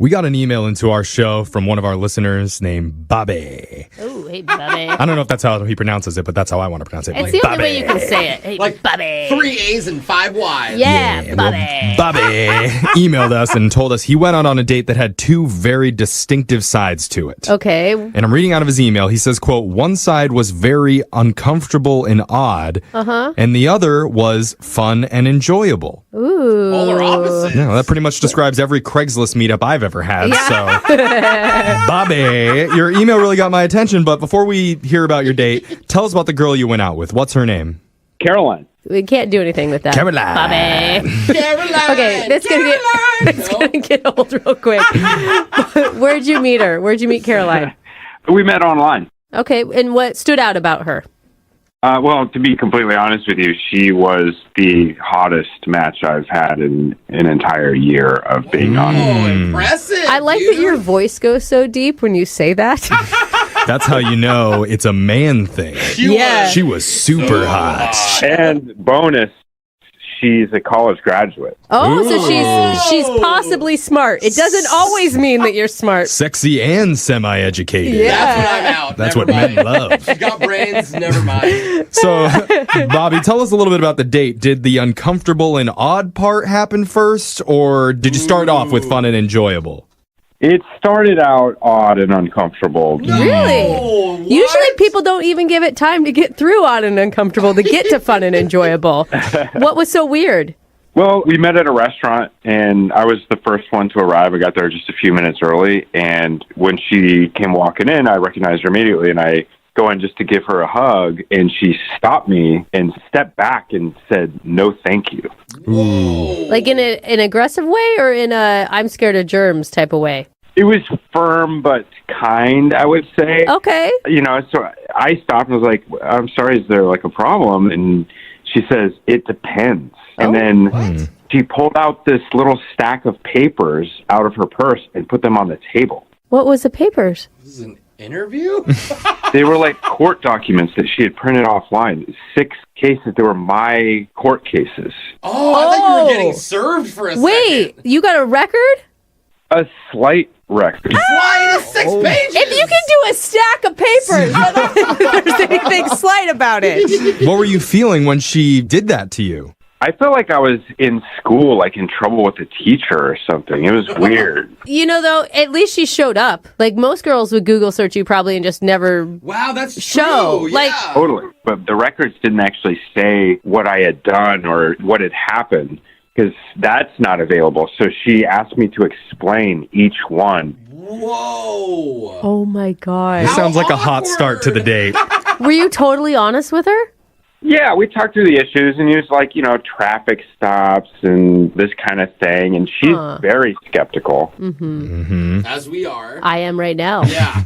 We got an email into our show from one of our listeners named Bobby. Oh, hey, Bobby. I don't know if that's how he pronounces it, but that's how I want to pronounce it. It's the only way you can say it. Hey, like Bobby. 3 A's and 5 Y's. Yeah, Bobby. Well, Bobby emailed us and told us he went out on a date that had 2 very distinctive sides to it. Okay. And I'm reading out of his email. He says, quote, one side was very uncomfortable and odd, and the other was fun and enjoyable. Ooh. Polar opposites. Yeah, that pretty much describes every Craigslist meetup I've ever had. So, Bobby, your email really got my attention. But before we hear about your date, tell us about the girl you went out with. What's her name? Caroline. We can't do anything with that. Caroline. Bobby. Caroline. Okay, that's gonna get old real quick. Where'd you meet her? Where'd you meet Caroline? We met online. Okay, and what stood out about her? Well, to be completely honest with you, she was the hottest match I've had in an entire year of being on. Oh, impressive. I like dude. that your voice goes so deep when you say that. That's how you know it's a man thing. Yeah. She was super hot. And bonus, she's a college graduate. Oh, so she's possibly smart. It doesn't always mean that you're smart. Sexy and semi-educated. Yeah. That's what I'm out. That's Never what men mind. love. She's got brains. Never mind. So, Bobby, tell us a little bit about the date. Did the uncomfortable and odd part happen first, or did you start off with fun and enjoyable? It started out odd and uncomfortable. Really? Oh, what? Usually people don't even give it time to get through odd and uncomfortable to get to fun and enjoyable. What was so weird? Well, we met at a restaurant, and I was the first one to arrive. I got there just a few minutes early, and when she came walking in, I recognized her immediately, and I go in just to give her a hug, and she stopped me and stepped back and said, "No, thank you." Like in an aggressive way or in a I'm scared of germs type of way? It was firm but kind, I would say. Okay. You know, so I stopped and was like, "I'm sorry, is there like a problem?" And she says, "It depends." And then she pulled out this little stack of papers out of her purse and put them on the table. What was the papers? This is an interview? They were like court documents that she had printed offline. 6 cases. They were my court cases. Oh, I thought you were getting served for a Wait, second. you got a record? A slight record. Why is 6 pages? If you can do a stack of papers, I don't think there's anything slight about it. What were you feeling when she did that to you? I felt like I was in school, like in trouble with a teacher or something. It was weird. You know, though, at least she showed up. Like most girls would Google search you probably and just never. Wow, that's Show, true. like- Yeah. Totally. But the records didn't actually say what I had done or what had happened, because that's not available. So she asked me to explain each one. Whoa. Oh my God. This How sounds like a hot awkward. start to the date. Were you totally honest with her? Yeah, we talked through the issues and used like, you know, traffic stops and this kind of thing. And she's very skeptical. As we are. I am right now. Yeah.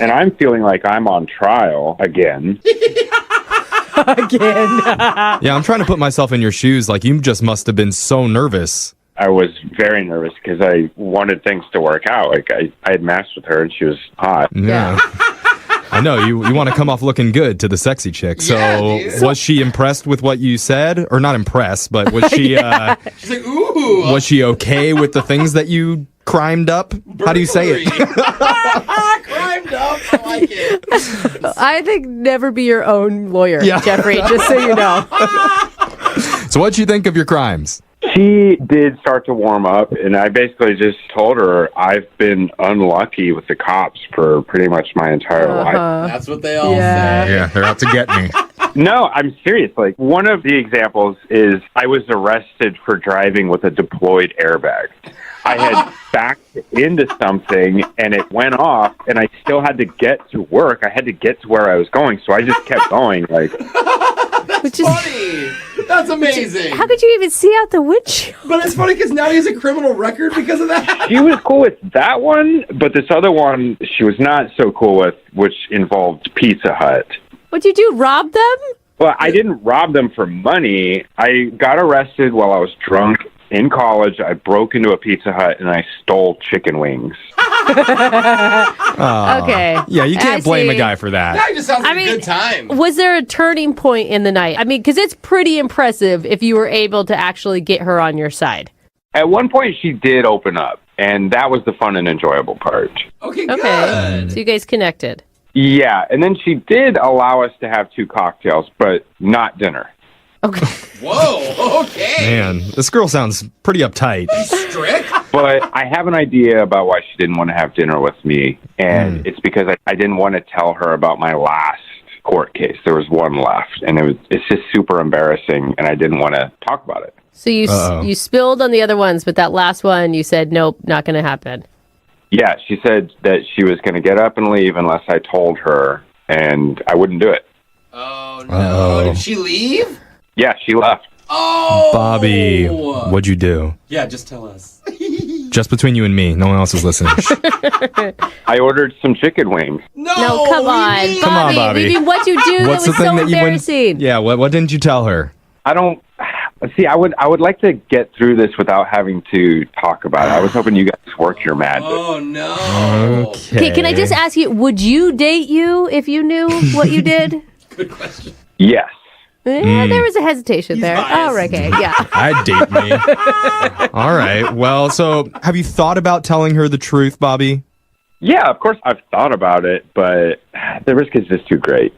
And I'm feeling like I'm on trial again. Again. Yeah, I'm trying to put myself in your shoes. Like, you just must have been so nervous. I was very nervous because I wanted things to work out. Like I had matched with her and she was hot. Yeah. I know, you want to come off looking good to the sexy chick. So, Yeah, dude. was she impressed with what you said? Or not impressed, but was she She's like, ooh. was she okay with the things that you crimed up? How do you say it? Crimed up. I like it. I think never be your own lawyer, Yeah. Jeffrey, just so you know. So what'd you think of your crimes? She did start to warm up, and I basically just told her I've been unlucky with the cops for pretty much my entire life. That's what they all Yeah. say. Yeah, they're out to get me. No, I'm serious. Like, one of the examples is I was arrested for driving with a deployed airbag. I had backed into something, and it went off, and I still had to get to work. I had to get to where I was going, so I just kept going, like... Which is, Funny. That's amazing. how could you even see out the windshield? But it's funny because now he has a criminal record because of that. She was cool with that one, but this other one she was not so cool with, which involved Pizza Hut. What'd you do, rob them? Well, I didn't rob them for money. I got arrested while I was drunk in college. I broke into a Pizza Hut and I stole chicken wings. Okay. Yeah, you can't I blame a see. guy for that. That just sounds like I mean, a good time. Was there a turning point in the night? I mean, because it's pretty impressive if you were able to actually get her on your side. At one point, she did open up. And that was the fun and enjoyable part. Okay, Okay. good. So you guys connected. Yeah, and then she did allow us to have 2 cocktails, but not dinner. Okay. Whoa, okay. Man, this girl sounds pretty uptight. Strict? But I have an idea about why she didn't want to have dinner with me, and it's because I didn't want to tell her about my last court case. There was one left, and it's just super embarrassing, and I didn't want to talk about it. So you spilled on the other ones, but that last one you said, nope, not going to happen. Yeah, she said that she was going to get up and leave unless I told her, and I wouldn't do it. Oh, no. Did she leave? Yeah, she left. Oh! Bobby, what'd you do? Yeah, just tell us. Just between you and me. No one else is listening. I ordered some chicken wings. No, Come what do on, you mean? Come on, Bobby. I mean, what'd you do? What's that was the thing so that you embarrassing. Yeah, what didn't you tell her? I don't... See, I would like to get through this without having to talk about it. I was hoping you guys work your magic. Oh, no. Okay, can I just ask you, would you date you if you knew what you did? Good question. Yes. There was a hesitation there. biased. Oh, okay, yeah. I'd date me. All right. Well, so have you thought about telling her the truth, Bobby? Yeah, of course I've thought about it, but the risk is just too great.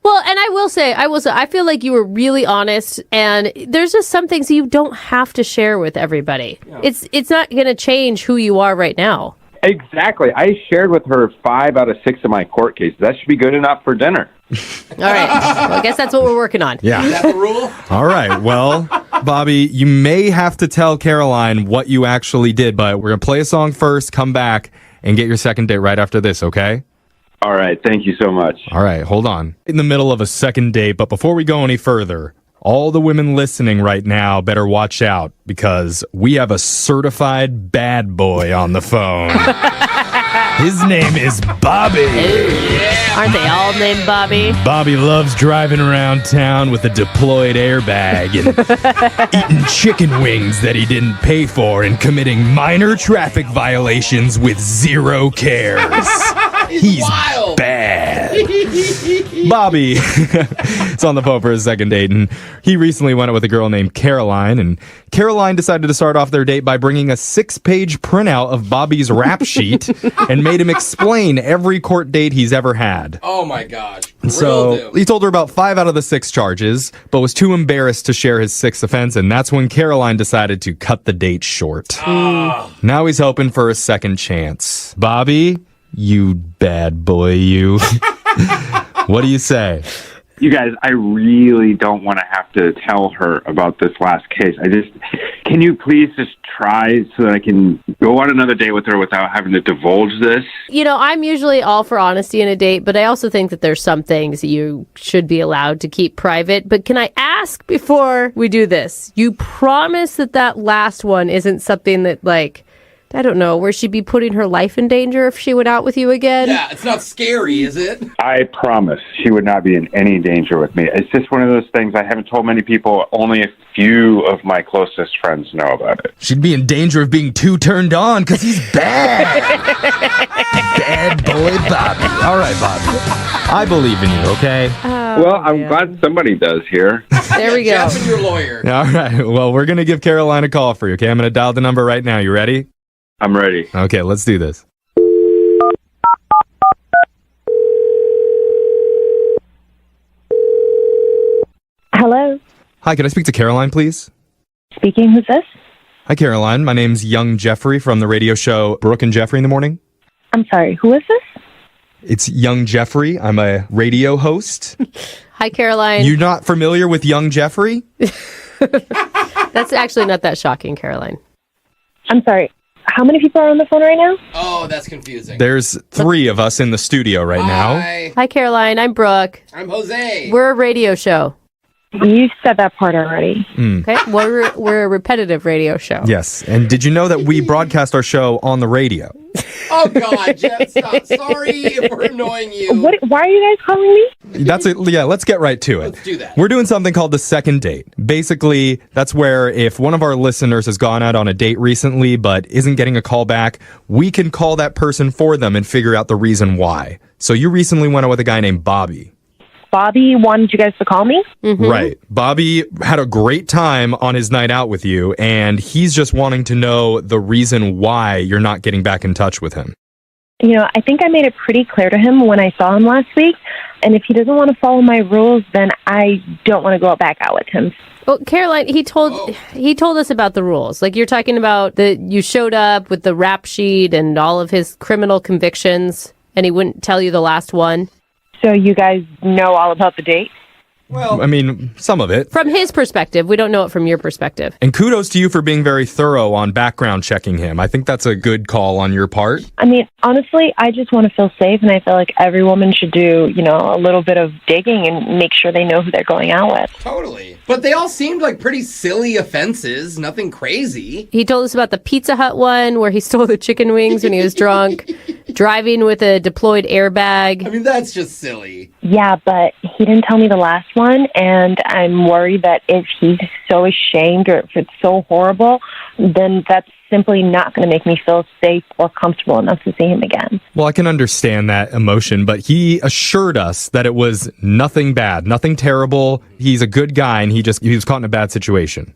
Well, and I will say, I feel like you were really honest, and there's just some things you don't have to share with everybody. Yeah. It's not going to change who you are right now. Exactly. I shared with her 5 out of 6 of my court cases. That should be good enough for dinner. All right. Well, I guess that's what we're working on. Yeah. Is that the rule? All right. Well, Bobby, you may have to tell Caroline what you actually did, but we're going to play a song first, come back, and get your second date right after this, okay? All right. Thank you so much. All right. Hold on. In the middle of a second date, but before we go any further, all the women listening right now better watch out because we have a certified bad boy on the phone. His name is Bobby. Aren't they all named Bobby? Bobby loves driving around town with a deployed airbag and eating chicken wings that he didn't pay for and committing minor traffic violations with 0 cares. He's wild. bad. Bobby is on the phone for his second date, and he recently went out with a girl named Caroline, and Caroline decided to start off their date by bringing a 6-page printout of Bobby's rap sheet and made him explain every court date he's ever had. Oh, my gosh. So Grilled him. he told her about 5 out of the 6 charges, but was too embarrassed to share his 6th offense, and that's when Caroline decided to cut the date short. Now he's hoping for a second chance. Bobby, you bad boy, you. What do you say? You guys, I really don't want to have to tell her about this last case. Can you please just try so that I can go on another date with her without having to divulge this? You know, I'm usually all for honesty in a date, but I also think that there's some things you should be allowed to keep private. But can I ask before we do this? You promise that last one isn't something that, like, I don't know, where she'd be putting her life in danger if she went out with you again? Yeah, it's not scary, is it? I promise she would not be in any danger with me. It's just one of those things I haven't told many people. Only a few of my closest friends know about it. She'd be in danger of being too turned on because he's bad. Bad boy Bobby. All right, Bobby. I believe in you, okay? Well, I'm glad somebody does here. There we go. Jeff and your lawyer. All right. Well, we're going to give Caroline a call for you, okay? I'm going to dial the number right now. You ready? I'm ready. Okay, let's do this. Hello, Hi, can I speak to Caroline, please? speaking. Who's this? Hi, Caroline. My name's Young Jeffrey from the radio show Brooke and Jeffrey in the Morning. I'm sorry. Who is this? It's Young Jeffrey. I'm a radio host. Hi, Caroline. You're not familiar with Young Jeffrey? That's actually not that shocking, Caroline. I'm sorry. How many people are on the phone right now? Oh, that's confusing. There's 3 of us in the studio right now. Hi, Hi, Caroline. I'm Brooke. I'm Jose. We're a radio show. You said that part already. Okay, we're a repetitive radio show. Yes. And did you know that we broadcast our show on the radio? Oh, God, Jeff, stop. Sorry if we're annoying you. Why are you guys calling me? That's it. Yeah, let's get right to it. Let's do that. We're doing something called the second date. Basically, that's where if one of our listeners has gone out on a date recently but isn't getting a call back, we can call that person for them and figure out the reason why. So you recently went out with a guy named Bobby. Bobby wanted you guys to call me? Right. Bobby had a great time on his night out with you, and he's just wanting to know the reason why you're not getting back in touch with him. You know, I think I made it pretty clear to him when I saw him last week. And if he doesn't want to follow my rules, then I don't want to go back out with him. Well, Caroline, he told us about the rules. Like, you're talking about that you showed up with the rap sheet and all of his criminal convictions, and he wouldn't tell you the last one. So you guys know all about the date? I mean, some of it. From his perspective. We don't know it from your perspective. And kudos to you for being very thorough on background checking him. I think that's a good call on your part. I mean, honestly, I just want to feel safe, and I feel like every woman should do, you know, a little bit of digging and make sure they know who they're going out with. Totally. But they all seemed like pretty silly offenses, nothing crazy. He told us about the Pizza Hut one where he stole the chicken wings when he was drunk, driving with a deployed airbag. I mean, that's just silly. Yeah, but he didn't tell me the last one, and I'm worried that if he's so ashamed or if it's so horrible, then that's simply not going to make me feel safe or comfortable enough to see him again. Well, I can understand that emotion, but he assured us that it was nothing bad, nothing terrible. He's a good guy, and he was caught in a bad situation.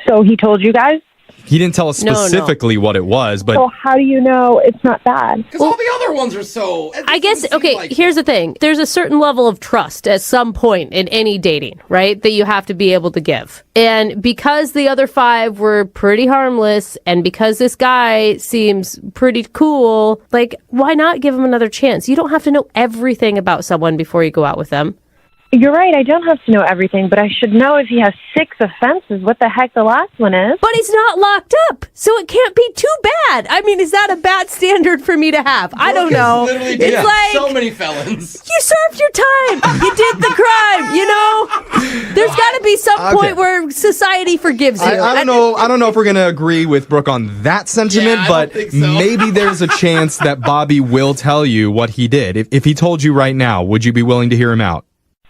So he told you guys? He didn't tell us specifically what it was, but... So how do you know it's not bad? Because all the other ones are so... I guess, okay, here's the thing. There's a certain level of trust at some point in any dating, right, that you have to be able to give. And because the other 5 were pretty harmless, and because this guy seems pretty cool, like, why not give him another chance? You don't have to know everything about someone before you go out with them. You're right, I don't have to know everything, but I should know if he has 6 offenses, what the heck the last one is. But he's not locked up, so it can't be too bad. I mean, is that a bad standard for me to have? I don't know. It's like so many felons. You served your time. You did the crime, you know? There's got to be some point where society forgives you. I don't know if we're going to agree with Brooke on that sentiment, but maybe there's a chance that Bobby will tell you what he did. If he told you right now, would you be willing to hear him out?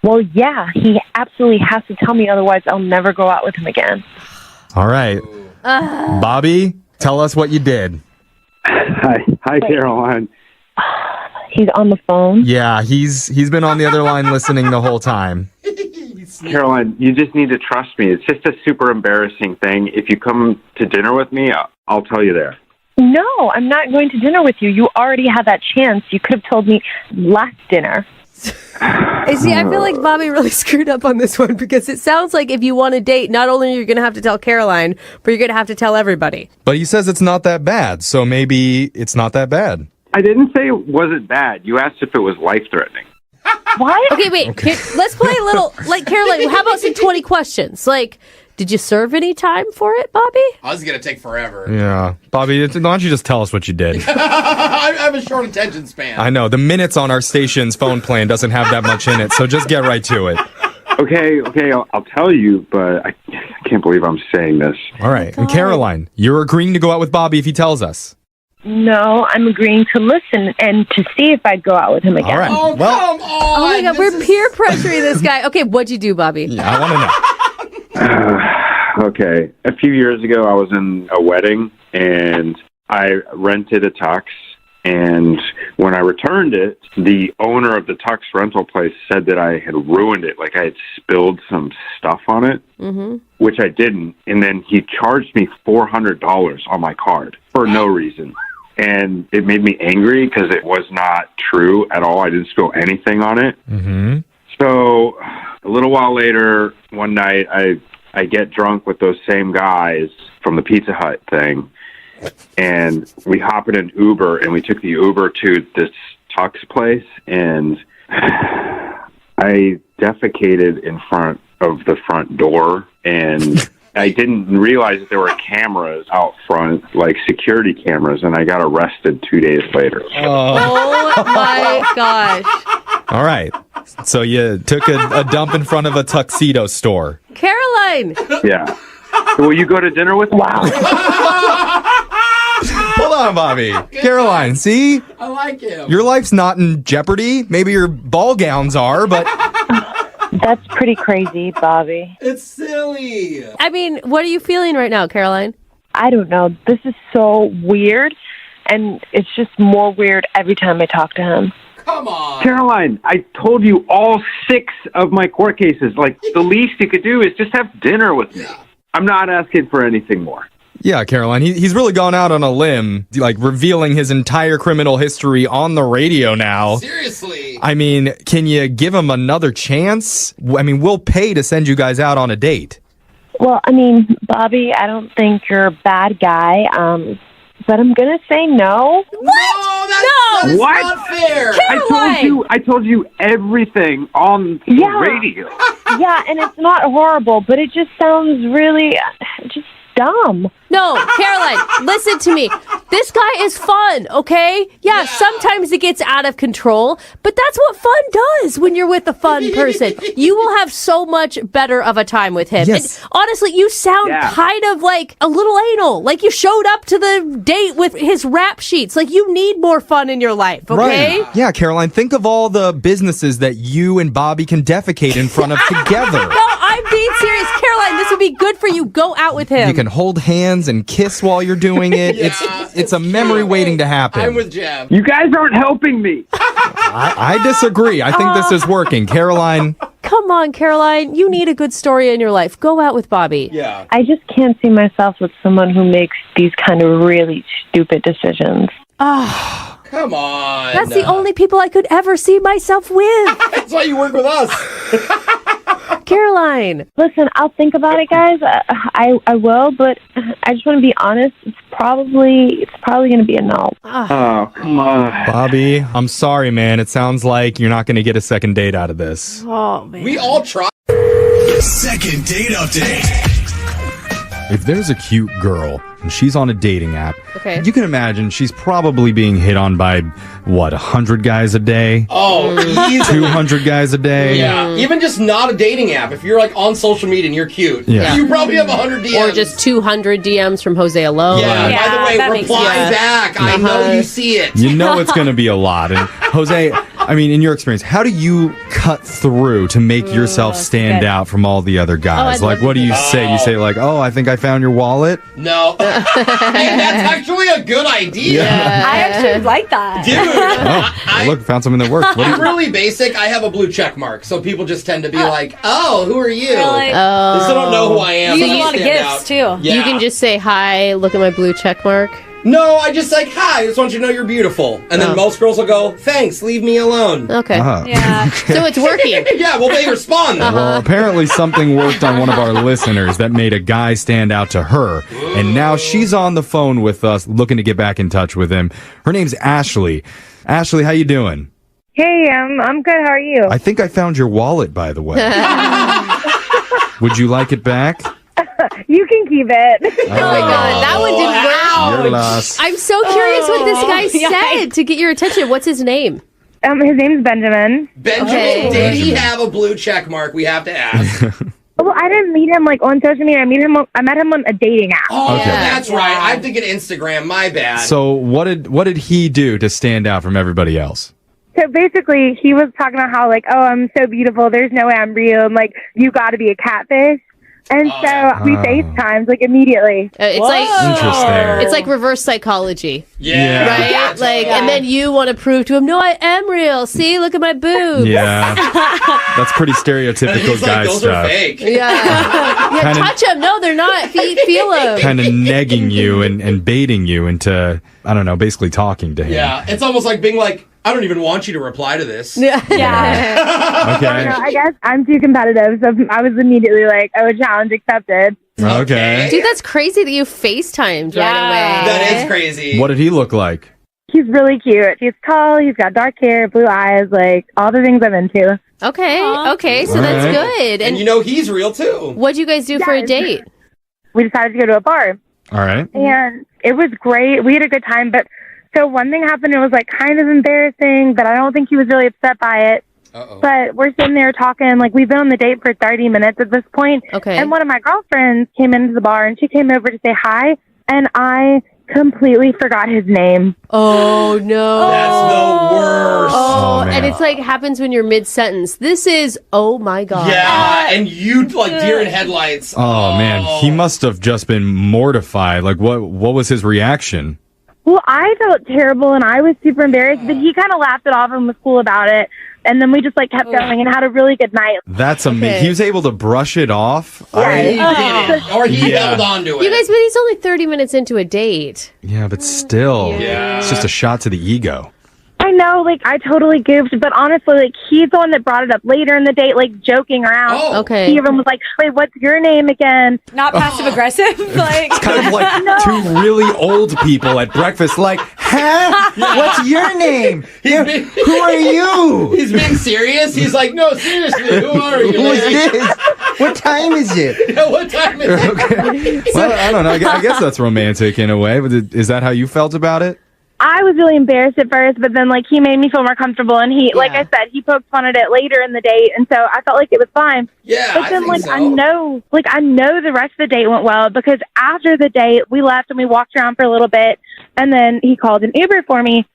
Well, yeah, he absolutely has to tell me, otherwise I'll never go out with him again. All right. Bobby, tell us what you did. Hi, Caroline. He's on the phone? Yeah, he's been on the other line listening the whole time. Caroline, you just need to trust me. It's just a super embarrassing thing. If you come to dinner with me, I'll tell you there. No, I'm not going to dinner with you. You already had that chance. You could have told me last dinner. See, I feel like Bobby really screwed up on this one because it sounds like if you want to date, not only are you going to have to tell Caroline, but you're going to have to tell everybody. But he says it's not that bad, so maybe it's not that bad. I didn't say it wasn't bad. You asked if it was life-threatening. What? Okay, wait. Let's play a little, like, Caroline, how about some 20 questions? Like, did you serve any time for it, Bobby? I was going to take forever. Yeah. Bobby, why don't you just tell us what you did? I have a short attention span. I know. The minutes on our station's phone plan doesn't have that much in it, so just get right to it. Okay, I'll tell you, but I can't believe I'm saying this. All right. And Caroline, you're agreeing to go out with Bobby if he tells us. No, I'm agreeing to listen and to see if I'd go out with him again. All right. Oh, come on. Oh, my God. We're peer pressuring this guy. Okay, what'd you do, Bobby? Yeah, I want to know. Okay. A few years ago, I was in a wedding, and I rented a tux. And when I returned it, the owner of the tux rental place said that I had ruined it, like I had spilled some stuff on it, which I didn't. And then he charged me $400 on my card for no reason. And it made me angry because it was not true at all. I didn't spill anything on it. Mm-hmm. So a little while later, one night, I get drunk with those same guys from the Pizza Hut thing. And we hop in an Uber, and we took the Uber to this tux place, and I defecated in front of the front door, and I didn't realize that there were cameras out front, like security cameras, and I got arrested 2 days later. Oh my gosh. All right. So you took a dump in front of a tuxedo store. Caroline! Yeah. Will you go to dinner with me? Wow. Hold on, Bobby. Caroline, see? I like him. Your life's not in jeopardy. Maybe your ball gowns are, but... That's pretty crazy, Bobby. It's silly. I mean, what are you feeling right now, Caroline? I don't know. This is so weird, and it's just more weird every time I talk to him. Come on. Caroline, I told you all 6 of my court cases. Like, the least you could do is just have dinner with me. I'm not asking for anything more. Yeah, Caroline, he's really gone out on a limb, like revealing his entire criminal history on the radio now. Seriously. I mean, can you give him another chance? I mean, we'll pay to send you guys out on a date. Well, I mean, Bobby, I don't think you're a bad guy, but I'm going to say no. What? No, that's What? not fair. I told you everything on the radio. Yeah, and it's not horrible, but it just sounds really just dumb. No, Caroline, listen to me. This guy is fun, okay? Yeah, sometimes it gets out of control, but that's what fun does when you're with a fun person. You will have so much better of a time with him. Yes. And honestly, you sound kind of like a little anal. Like you showed up to the date with his rap sheets. Like you need more fun in your life, okay? Right. Yeah, Caroline, think of all the businesses that you and Bobby can defecate in front of together. No, I'm being serious. Caroline, this would be good for you. Go out with him. You can hold hands and kiss while you're doing it. It's a memory waiting to happen. I'm with Jeff. You guys aren't helping me. I disagree. I think this is working. Caroline. Come on, Caroline. You need a good story in your life. Go out with Bobby. Yeah. I just can't see myself with someone who makes these kind of really stupid decisions. Come on. That's the only people I could ever see myself with. That's why you work with us. Caroline. Listen, I'll think about it, guys. I will, but I just want to be honest. It's probably going to be a no. Oh, come on. Bobby, I'm sorry, man. It sounds like you're not going to get a second date out of this. Oh, man. We all try. Second date update. If there's a cute girl and she's on a dating app, Okay. you can imagine she's probably being hit on by, 100 guys a day? Oh, easily. 200 guys a day? Yeah, even just not a dating app. If you're like on social media and you're cute, Yeah. you probably have 100 DMs. Or just 200 DMs from Jose alone. Yeah, by the that way, makes reply sense. back. I know you see it. You know it's going to be a lot. And Jose, I mean, in your experience, how do you cut through to make yourself stand good. out from all the other guys? I'd Like, love what do you say? You say like, oh, I think I found your wallet? No. Hey, that's actually a good idea. I actually like that. Dude, Oh, look, found something that works. What do I'm you... really basic. I have a blue check mark, so people just tend to be like, "Oh, who are you?" Really? They still don't know who I am. You but use I a lot of stand gifts, out. too. Yeah. You can just say, hi, look at my blue check mark. No, I just like, hi, I just want you to know you're beautiful. And then most girls will go, thanks, leave me alone. Okay. Yeah. So it's working. Yeah, well, they respond. then. Well, apparently something worked on one of our listeners that made a guy stand out to her. And now she's on the phone with us looking to get back in touch with him. Her name's Ashley. Ashley, how you doing? Hey, I'm good. How are you? I think I found your wallet, by the way. Would you like it back? You can keep it. Oh my God, that one didn't work. Your loss. I'm so curious what this guy said to get your attention. What's his name? His name's Benjamin. Benjamin, Okay. did he have a blue check mark? We have to ask. Well, I didn't meet him like on social media. I met him on a dating app. Oh, Okay. that's right. I have to get Instagram. My bad. So what did he do to stand out from everybody else? So basically, he was talking about how like, oh, I'm so beautiful. There's no way I'm real. And like, you got to be a catfish. And so we FaceTimed like immediately. It's Interesting. it's like reverse psychology, yeah. right? That's Like, all. and then you want to prove to him, no, I am real. See, look at my boobs. Yeah. That's pretty stereotypical He's like, guy those stuff. are fake. Yeah, Kinda- touch them. No, they're not. Feel them. Kind of negging you and baiting you into, I don't know, basically talking to him. Yeah, it's almost like being like, I don't even want you to reply to this. Yeah. Okay. I guess I'm too competitive, so I was immediately like, oh, challenge accepted. Okay. Dude, that's crazy that you FaceTimed right away. That is crazy. What did he look like? He's really cute. He's tall. He's got dark hair, blue eyes, like all the things I'm into. Okay, so that's Alright. good. And And you know he's real too. what'd you guys do for a date? We decided to go to a bar. All right. And it was great. We had a good time, but so one thing happened. It was like kind of embarrassing, but I don't think he was really upset by it. Uh-oh. But we're sitting there talking, like we've been on the date for 30 minutes at this point. Okay. And one of my girlfriends came into the bar and she came over to say hi, and I completely forgot his name. Oh, no. That's the worst. Oh, man. and it's like happens when you're mid-sentence. This is, oh my God. Yeah, and you like deer in headlights. Oh man, he must have just been mortified. Like what was his reaction? Well, I felt terrible and I was super embarrassed, but he kind of laughed it off and was cool about it. And then we just like kept going and had a really good night. That's amazing. He was able to brush it off. He didn't. Or he held on to it. You guys, but he's only 30 minutes into a date. Yeah, but still, Yeah. it's just a shot to the ego. I know, like, I totally goofed, but honestly, like, he's the one that brought it up later in the date, like, joking around. Oh. Okay. He even was like, wait, what's your name again? Not passive aggressive. Like, Kind of like two really old people at breakfast, like, huh? What's your name? Who are you? He's being serious. He's like, no, seriously, who are you? Who is this? What time is it? Yeah, what time is it? Okay. Well, I don't know. I guess that's romantic in a way. But is that how you felt about it? I was really embarrassed at first, but then, like, he made me feel more comfortable, and he, like I said, he poked fun at it later in the date, and so I felt like it was fine. Yeah, But then, I like, think so. I know the rest of the date went well, because after the date, we left and we walked around for a little bit, and then he called an Uber for me.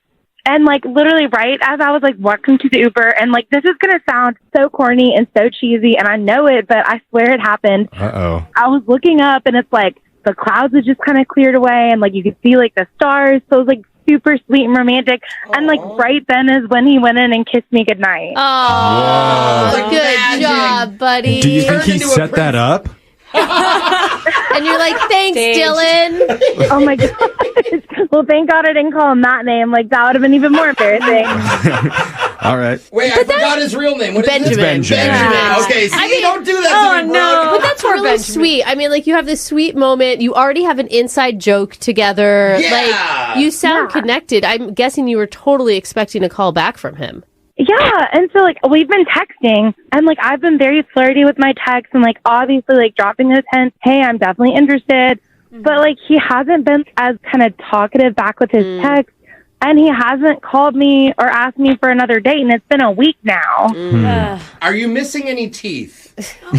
And, like, literally right as I was, like, welcome to the Uber, and, like, this is going to sound so corny and so cheesy, and I know it, but I swear it happened. Uh-oh. I was looking up, and it's, like, the clouds had just kind of cleared away, and, like, you could see, like, the stars, so it was, like, super sweet and romantic. And, like, right then is when he went in and kissed me goodnight. Oh, Whoa. good Magic. job, buddy. Do you think Turned he into a set that up? And you're like, thanks, Staged. Dylan. Oh, my God. Well, thank God I didn't call him that name. Like, that would have been even more embarrassing. All right. Wait, I forgot his real name. What is Benjamin. it? Benjamin. Benjamin. Okay, see, don't do that to me, Brooke. But that's really sweet. I mean, like, you have this sweet moment. You already have an inside joke together. Yeah. Like, you sound connected. I'm guessing you were totally expecting a call back from him. Yeah, and so, like, we've been texting, and, like, I've been very flirty with my texts, and, like, obviously, like, dropping those hints, hey, I'm definitely interested, but, like, he hasn't been as kind of talkative back with his texts, and he hasn't called me or asked me for another date, and it's been a week now. Are you missing any teeth?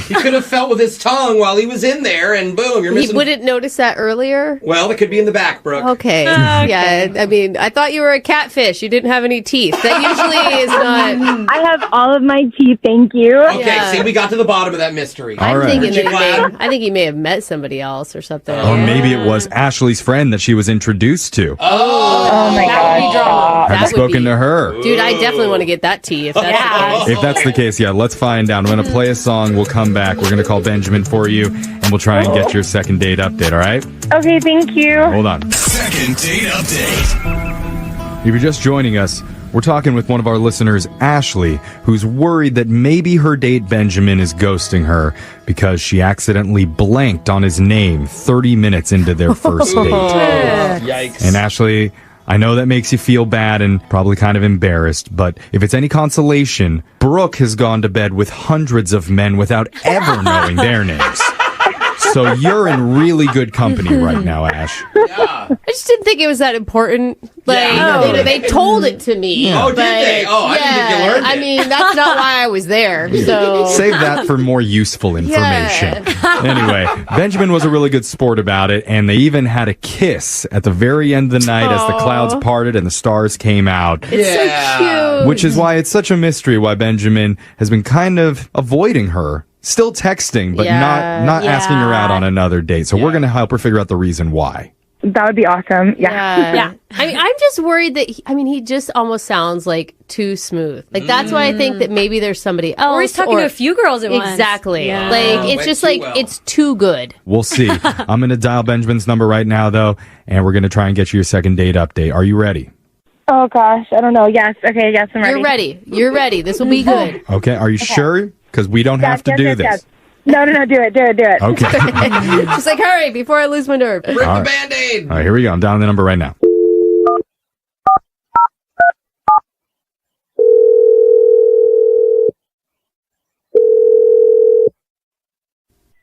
He could have felt with his tongue while he was in there, and boom, you're He missing. wouldn't notice that earlier? Well, it could be in the back, Brooke. Okay. Yeah, I mean, I thought you were a catfish. You didn't have any teeth. That usually is not... I have all of my teeth, thank you. Okay, Yeah. see, we got to the bottom of that mystery. All right. Thinking that Glad? I think he may have met somebody else or something. Or maybe it was Ashley's friend that she was introduced to. Oh, my God. Haven't spoken to her. Dude, I definitely want to get that tea if that's the case. If that's the case, yeah, let's find out. I'm going to play a song. We'll come back. We're going to call Benjamin for you, and we'll try and get your second date update, all right? Okay, thank you. Hold on. Second date update. If you're just joining us, we're talking with one of our listeners, Ashley, who's worried that maybe her date Benjamin is ghosting her because she accidentally blanked on his name 30 minutes into their first date. Yikes. And Ashley, I know that makes you feel bad and probably kind of embarrassed, but if it's any consolation, Brooke has gone to bed with hundreds of men without ever knowing their names. So you're in really good company right now, Ash. Yeah. I just didn't think it was that important. Like, Yeah. you know, they told it to me. Oh, did but, they? Oh, I didn't think you learned I it. mean, that's not why I was there. So Save that for more useful information. Anyway, Benjamin was a really good sport about it, and they even had a kiss at the very end of the night as the clouds parted and the stars came out. it's Yeah. so cute. Which is why it's such a mystery why Benjamin has been kind of avoiding her. Still texting, but not asking her out on another date. So we're going to help her figure out the reason why. That would be awesome. Yeah. I mean, I'm just worried that he just almost sounds like too smooth. Like, that's why I think that maybe there's somebody else. Or he's talking to a few girls at once. Exactly. Yeah. Like, it's Went just too like, well. it's too good. We'll see. I'm going to dial Benjamin's number right now, though, and we're going to try and get you your second date update. Are you ready? Oh, gosh. I don't know. Yes. Okay. Yes, I'm ready. You're ready. You're ready. This will be good. Okay. Are you sure? Because we don't have to do this. Yes. No. Do it. Okay. Just like, hurry before I lose my nerve. Rip All the right. Band-Aid. All right, here we go. I'm dialing the number right now.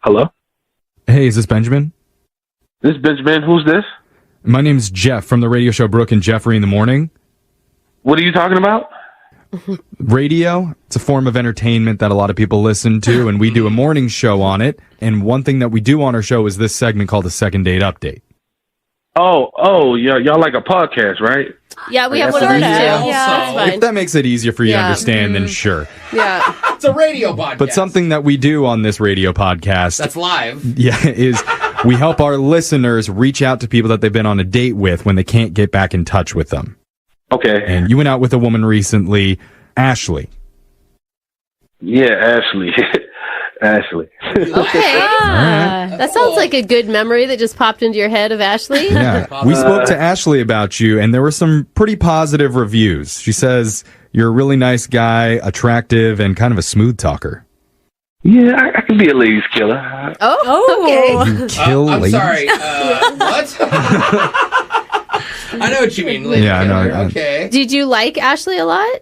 Hello? Hey, is this Benjamin? This is Benjamin. Who's this? My name's Jeff from the radio show Brooke and Jeffrey in the Morning. What are you talking about? Radio, it's a form of entertainment that a lot of people listen to, and we do a morning show on it. And one thing that we do on our show is this segment called the Second Date Update. Oh, yeah, y'all like a podcast, right? Yeah, we have That's one of those what too. it is. Yeah, Also. that's If fine. that makes it easier for you to Yeah. understand, then sure. Yeah. It's a radio podcast. But something that we do on this radio podcast That's live. is We help our listeners reach out to people that they've been on a date with when they can't get back in touch with them. Okay. And you went out with a woman recently, Ashley. Yeah, Ashley. Ashley. Okay. That sounds like a good memory that just popped into your head of Ashley. Yeah. We spoke to Ashley about you, and there were some pretty positive reviews. She says you're a really nice guy, attractive, and kind of a smooth talker. Yeah, I can be a ladies killer. Oh, okay. You kill I'm ladies? sorry. What? I know what you mean. Lady Yeah, I know. killer. Okay. Did you like Ashley a lot?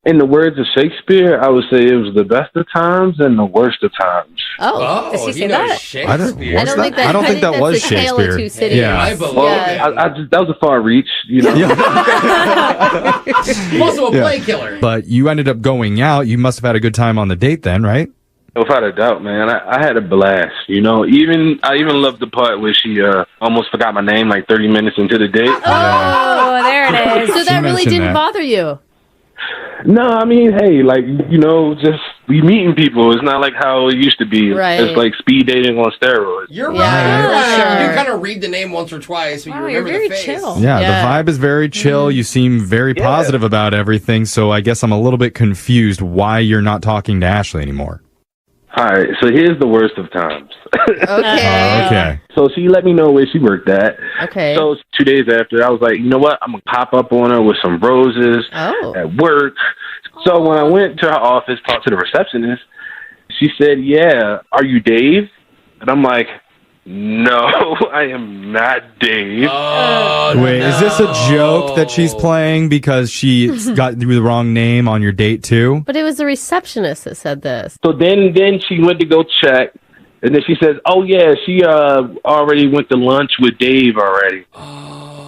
In the words of Shakespeare, I would say it was the best of times and the worst of times. Oh, does he say that? I don't think that was that's a tale of Shakespeare. two cities. Yeah. I believe Well, I just, that was a far reach, you know. Also a Yeah. play killer. But you ended up going out. You must have had a good time on the date then, right? Without a doubt, man. I had a blast, you know. I even loved the part where she almost forgot my name like 30 minutes into the date. Oh, there it is. So that really mentioned didn't that. bother you? No, I mean, hey, like, you know, just we meeting people. It's not like how it used to be. Right. It's like speed dating on steroids. You're right. Yeah, You're right. sure. You kind of read the name once or twice, but Wow, you you're remember very the face. chill. Yeah, Yeah. the vibe is very chill. You seem very positive about everything. So I guess I'm a little bit confused why you're not talking to Ashley anymore. All right, so here's the worst of times. Okay. Okay. So she let me know where she worked at. Okay. So 2 days after, I was like, you know what? I'm going to pop up on her with some roses Oh. at work. So when I went to her office, talked to the receptionist, she said, yeah, are you Dave? And I'm like, no, I am not Dave. Oh, Wait, is this a joke that she's playing because she got the wrong name on your date too? But it was the receptionist that said this. So then she went to go check. And then she says, oh, yeah, she already went to lunch with Dave already.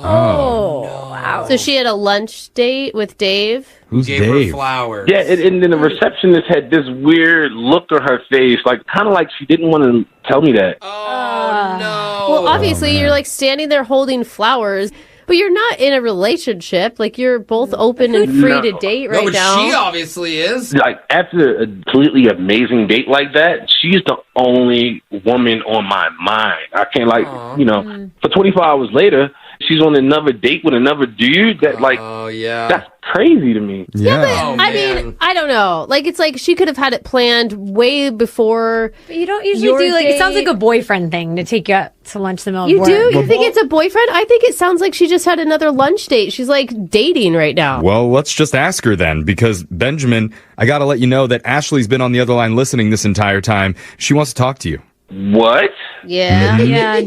Oh, wow. So she had a lunch date with Dave? Who's Gave her Dave? flowers. Yeah, and then the receptionist had this weird look on her face, like kind of like she didn't want to tell me that. Oh, no. Well, obviously, you're like standing there holding flowers, but you're not in a relationship. Like, you're both open and free No. to date No, right but now. she obviously is. Like, after a completely amazing date like that, she's the only woman on my mind. I can't, like, you know, for 24 hours later, she's on another date with another dude that, like, Oh, yeah. that's crazy to me. Yeah. Oh, I man. mean, I don't know. Like, it's like she could have had it planned way before. But you don't usually Your do, like, it sounds date- like a boyfriend thing to take you out to lunch in the middle You of do? work. You think it's a boyfriend? I think it sounds like she just had another lunch date. She's like dating right now. Well, let's just ask her then, because Benjamin, I got to let you know that Ashley's been on the other line listening this entire time. She wants to talk to you. What? Yeah. Yeah.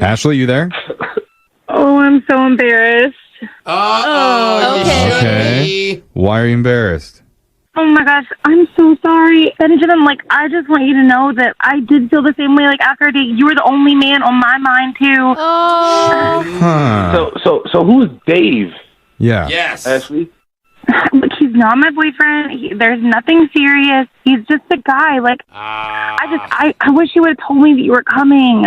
Ashley, you there? Oh, I'm so embarrassed. Oh, okay. you should Okay. be. Why are you embarrassed? Oh my gosh, I'm so sorry. Benjamin, like, I just want you to know that I did feel the same way, like, after our date. You were the only man on my mind, too. Oh. Huh. So who's Dave, Yeah. Yes. Ashley? Look, he's not my boyfriend. There's nothing serious. He's just a guy. Like, I wish you would have told me that you were coming.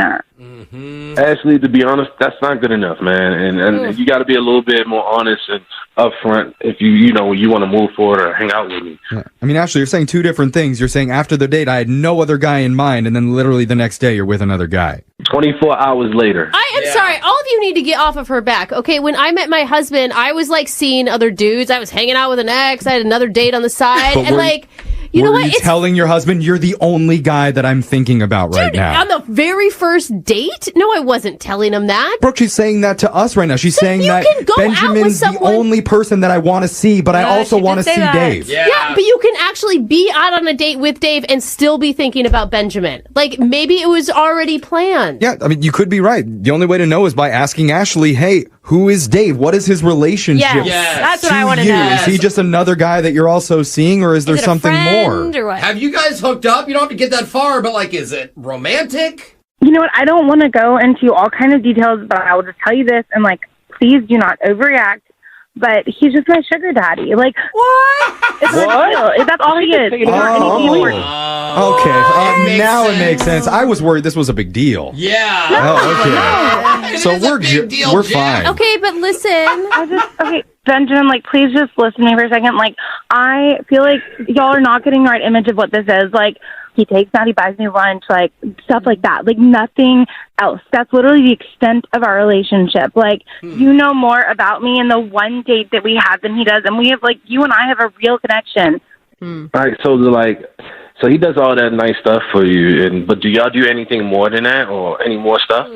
Ashley, to be honest, that's not good enough, man. And you got to be a little bit more honest and upfront if you know you want to move forward or hang out with me. Yeah. I mean, Ashley, you're saying two different things. You're saying after the date, I had no other guy in mind, and then literally the next day, you're with another guy. 24 hours later. I am sorry. All of you need to get off of her back. Okay, when I met my husband, I was like seeing other dudes. I was hanging out with an ex. I had another date on the side. But and like, you know Were what? you telling your husband you're the only guy that I'm thinking about right now? On the very first date? No, I wasn't telling him that. Brooke, she's saying that to us right now. She's saying you that can go out with Benjamin's the someone- only person that I want to see, but I also she want to did say see that. Dave. Yeah, but you can actually be out on a date with Dave and still be thinking about Benjamin. Like, maybe it was already planned. Yeah, I mean, you could be right. The only way to know is by asking Ashley, hey, who is Dave? What is his relationship Yes, that's what I want to you? know. Is he just another guy that you're also seeing, or is there Is it a something more? friend or what? Have you guys hooked up? You don't have to get that far, but like, is it romantic? You know what? I don't want to go into all kind of details, but I will just tell you this, and, like, please do not overreact. But he's just my sugar daddy. Like, What? it's what? That's all he is. He's not anything important. Okay, now it makes sense. I was worried this was a big deal. Yeah. Oh, okay. So It is a we're big deal, we're Jack. fine. Okay, but listen. Okay, Benjamin, like, please just listen to me for a second. Like, I feel like y'all are not getting the right image of what this is. Like, he takes me out, he buys me lunch, like stuff like that. Like nothing else. That's literally the extent of our relationship. Like you know more about me in the one date that we have than he does, and we have like you and I have a real connection. All right, so he does all that nice stuff for you, but do y'all do anything more than that, or any more stuff?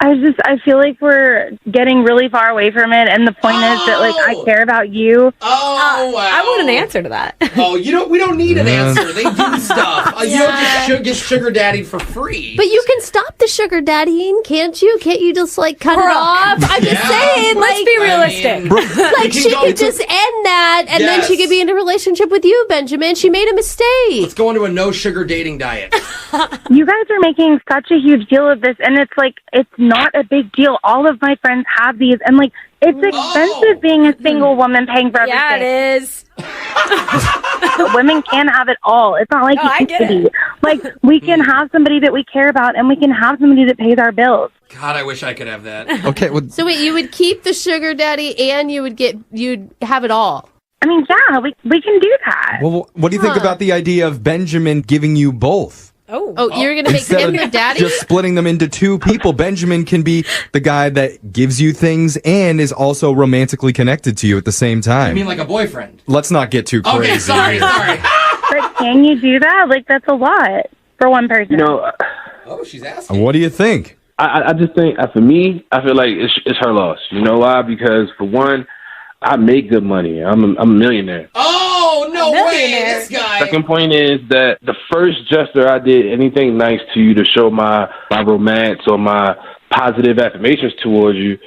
I feel like we're getting really far away from it, and the point is that like I care about you. Oh, wow. I want an answer to that. Oh, we don't need an answer. They do stuff. You don't just get sugar daddy for free. But you can stop the sugar daddying, can't you? Can't you just like cut it off? I'm just saying, Let's be realistic. like she could just end that, and then she could be in a relationship with you, Benjamin. She made a mistake. Let's go into a no sugar dating diet. You guys are making such a huge deal of this, and it's like it's not a big deal. All of my friends have these, and like it's expensive being a single woman paying for everything. Yeah, it is. Women can have it all. It's not like I get city. it. Like we can have somebody that we care about, and we can have somebody that pays our bills. God, I wish I could have that. Okay. Well, So wait, you would keep the sugar daddy, and you'd have it all. I mean, yeah, we can do that. well, what do you think about the idea of Benjamin giving you both? Oh, you're gonna make Instead him of the daddy? just splitting them into two people, Benjamin can be the guy that gives you things and is also romantically connected to you at the same time. I mean, like a boyfriend. Let's not get too crazy. Okay, sorry. But can you do that? Like that's a lot for one person. You know, Oh, she's asking. What do you think? I just think, for me, I feel like it's her loss. You know why? Because for one, I make good money. I'm a millionaire. Oh, no way, this guy. Second point is that the first gesture I did anything nice to you to show my romance or my positive affirmations towards you,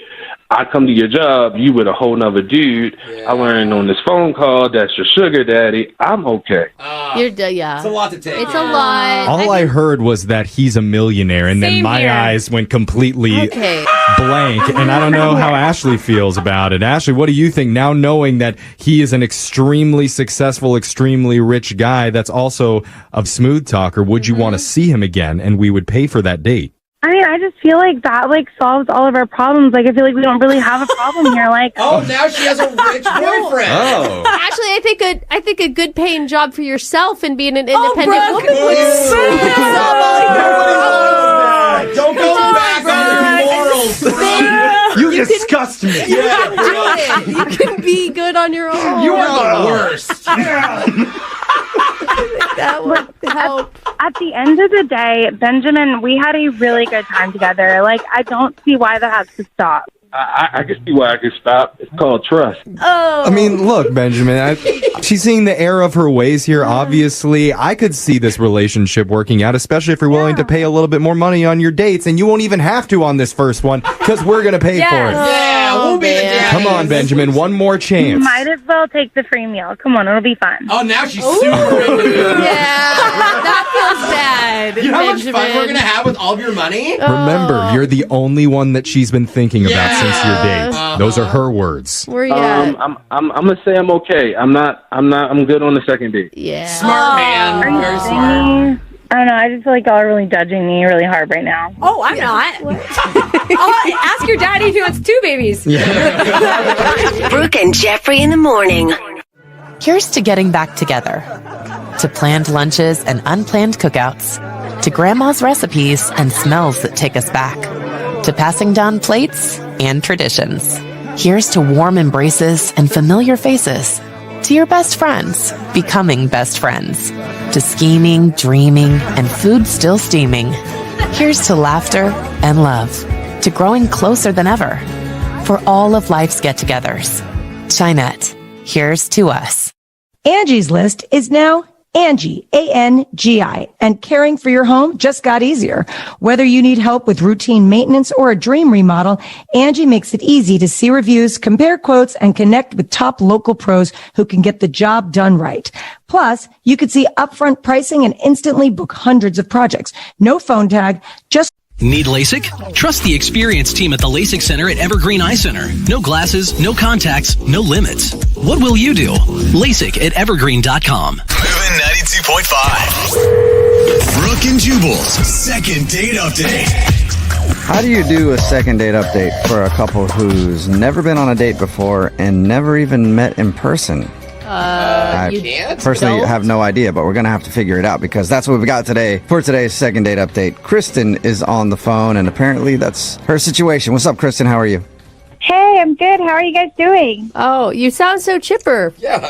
I come to your job, you with a whole nother dude. Yeah. I learned on this phone call that's your sugar daddy. I'm okay. It's a lot to take. It's a lot. All I heard was that he's a millionaire, and then Same my here. eyes went completely Okay. blank, and I don't know how Ashley feels about it. Ashley, what do you think now, knowing that he is an extremely successful, extremely rich guy that's also a smooth talker? Would you want to see him again, and we would pay for that date? I mean, I just feel like that like solves all of our problems. Like I feel like we don't really have a problem here. Like Oh, now she has a rich boyfriend. Oh. Actually, I think a good paying job for yourself and being an independent Brooke. woman would Don't go back on your morals, bro. You disgust me. You can be good on your own. You are the worst. That would help. at the end of the day, Benjamin, we had a really good time together. Like I don't see why that has to stop. I can see why I can stop. It's called trust. Oh. I mean, look, Benjamin, she's seeing the error of her ways here, obviously. I could see this relationship working out, especially if you're willing to pay a little bit more money on your dates, and you won't even have to on this first one, because we're going to pay for it. Yeah, we'll be the daddies. Come on, Benjamin, one more You chance. might as well take the free meal. Come on, it'll be fun. Oh, now she's super into it. Yeah, that feels bad. You know how much Benjamin. fun we're going to have with all of your money? Remember, you're the only one that she's been thinking about since your date. Uh-huh. Those are her words. Where you at? I'm gonna say I'm okay. I'm good on the second date. Yeah. Smart man. Are you Very kidding smart. me? I don't know. I just feel like y'all are really judging me really hard right now. Oh, I'm not. I'll ask your daddy if he wants 2 babies. Brooke and Jeffrey in the morning. Here's to getting back together, to planned lunches and unplanned cookouts, to grandma's recipes and smells that take us back, to passing down plates and traditions. Here's to warm embraces and familiar faces, to your best friends becoming best friends, to scheming, dreaming, and food still steaming. Here's to laughter and love, to growing closer than ever. For all of life's get-togethers, Chinette, here's to us. Angie's List is now Angie, A-N-G-I, and caring for your home just got easier. Whether you need help with routine maintenance or a dream remodel, Angie makes it easy to see reviews, compare quotes, and connect with top local pros who can get the job done right. Plus, you can see upfront pricing and instantly book hundreds of projects. No phone tag, just Need LASIK? Trust the experienced team at the LASIK Center at Evergreen Eye Center. No glasses, no contacts, no limits. What will you do? LASIK at evergreen.com. Moving 92.5. Brooke and Jubal's second date update. How do you do a second date update for a couple who's never been on a date before and never even met in person? I you personally don't? have no idea, but we're going to have to figure it out because that's what we got today for today's second date update. Kristen is on the phone, and apparently that's her situation. What's up, Kristen? How are you? Hey, I'm good. How are you guys doing? Oh, you sound so chipper. Yeah.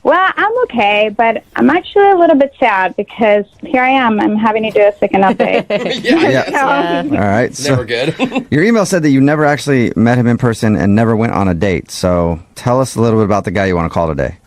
Well, I'm okay, but I'm actually a little bit sad because here I am. I'm having to do a second update. Yeah. All right. Never good. Your email said that you never actually met him in person and never went on a date. So tell us a little bit about the guy you want to call today.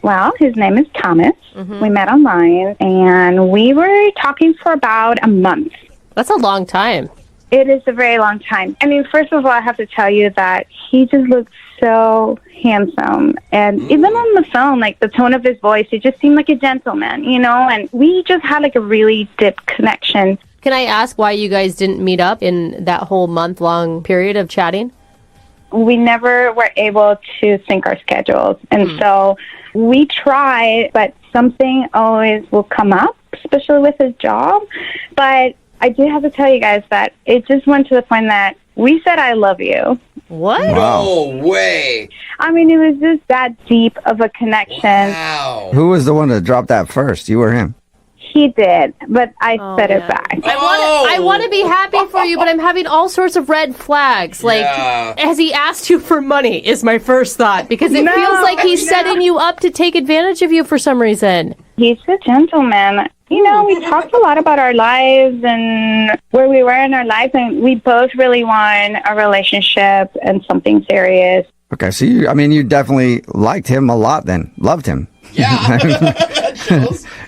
Well, his name is Thomas. Mm-hmm. We met online, and we were talking for about a month. That's a long time. It is a very long time. I mean, first of all, I have to tell you that he just looks so handsome. And even on the phone, like the tone of his voice, he just seemed like a gentleman, you know? And we just had like a really deep connection. Can I ask why you guys didn't meet up in that whole month-long period of chatting? We never were able to sync our schedules. And so we tried, but something always will come up, especially with his job. But I do have to tell you guys that it just went to the point that we said, I love you. What? No way. I mean, it was just that deep of a connection. Wow. Who was the one to drop that first? You or him? He did, but I said it back. I want to be happy for you, but I'm having all sorts of red flags. Like, has he asked you for money is my first thought, because it feels like he's setting you up to take advantage of you for some reason. He's a gentleman. You know, we talked a lot about our lives and where we were in our lives, and we both really want a relationship and something serious. Okay, so you definitely liked him a lot then. Loved him.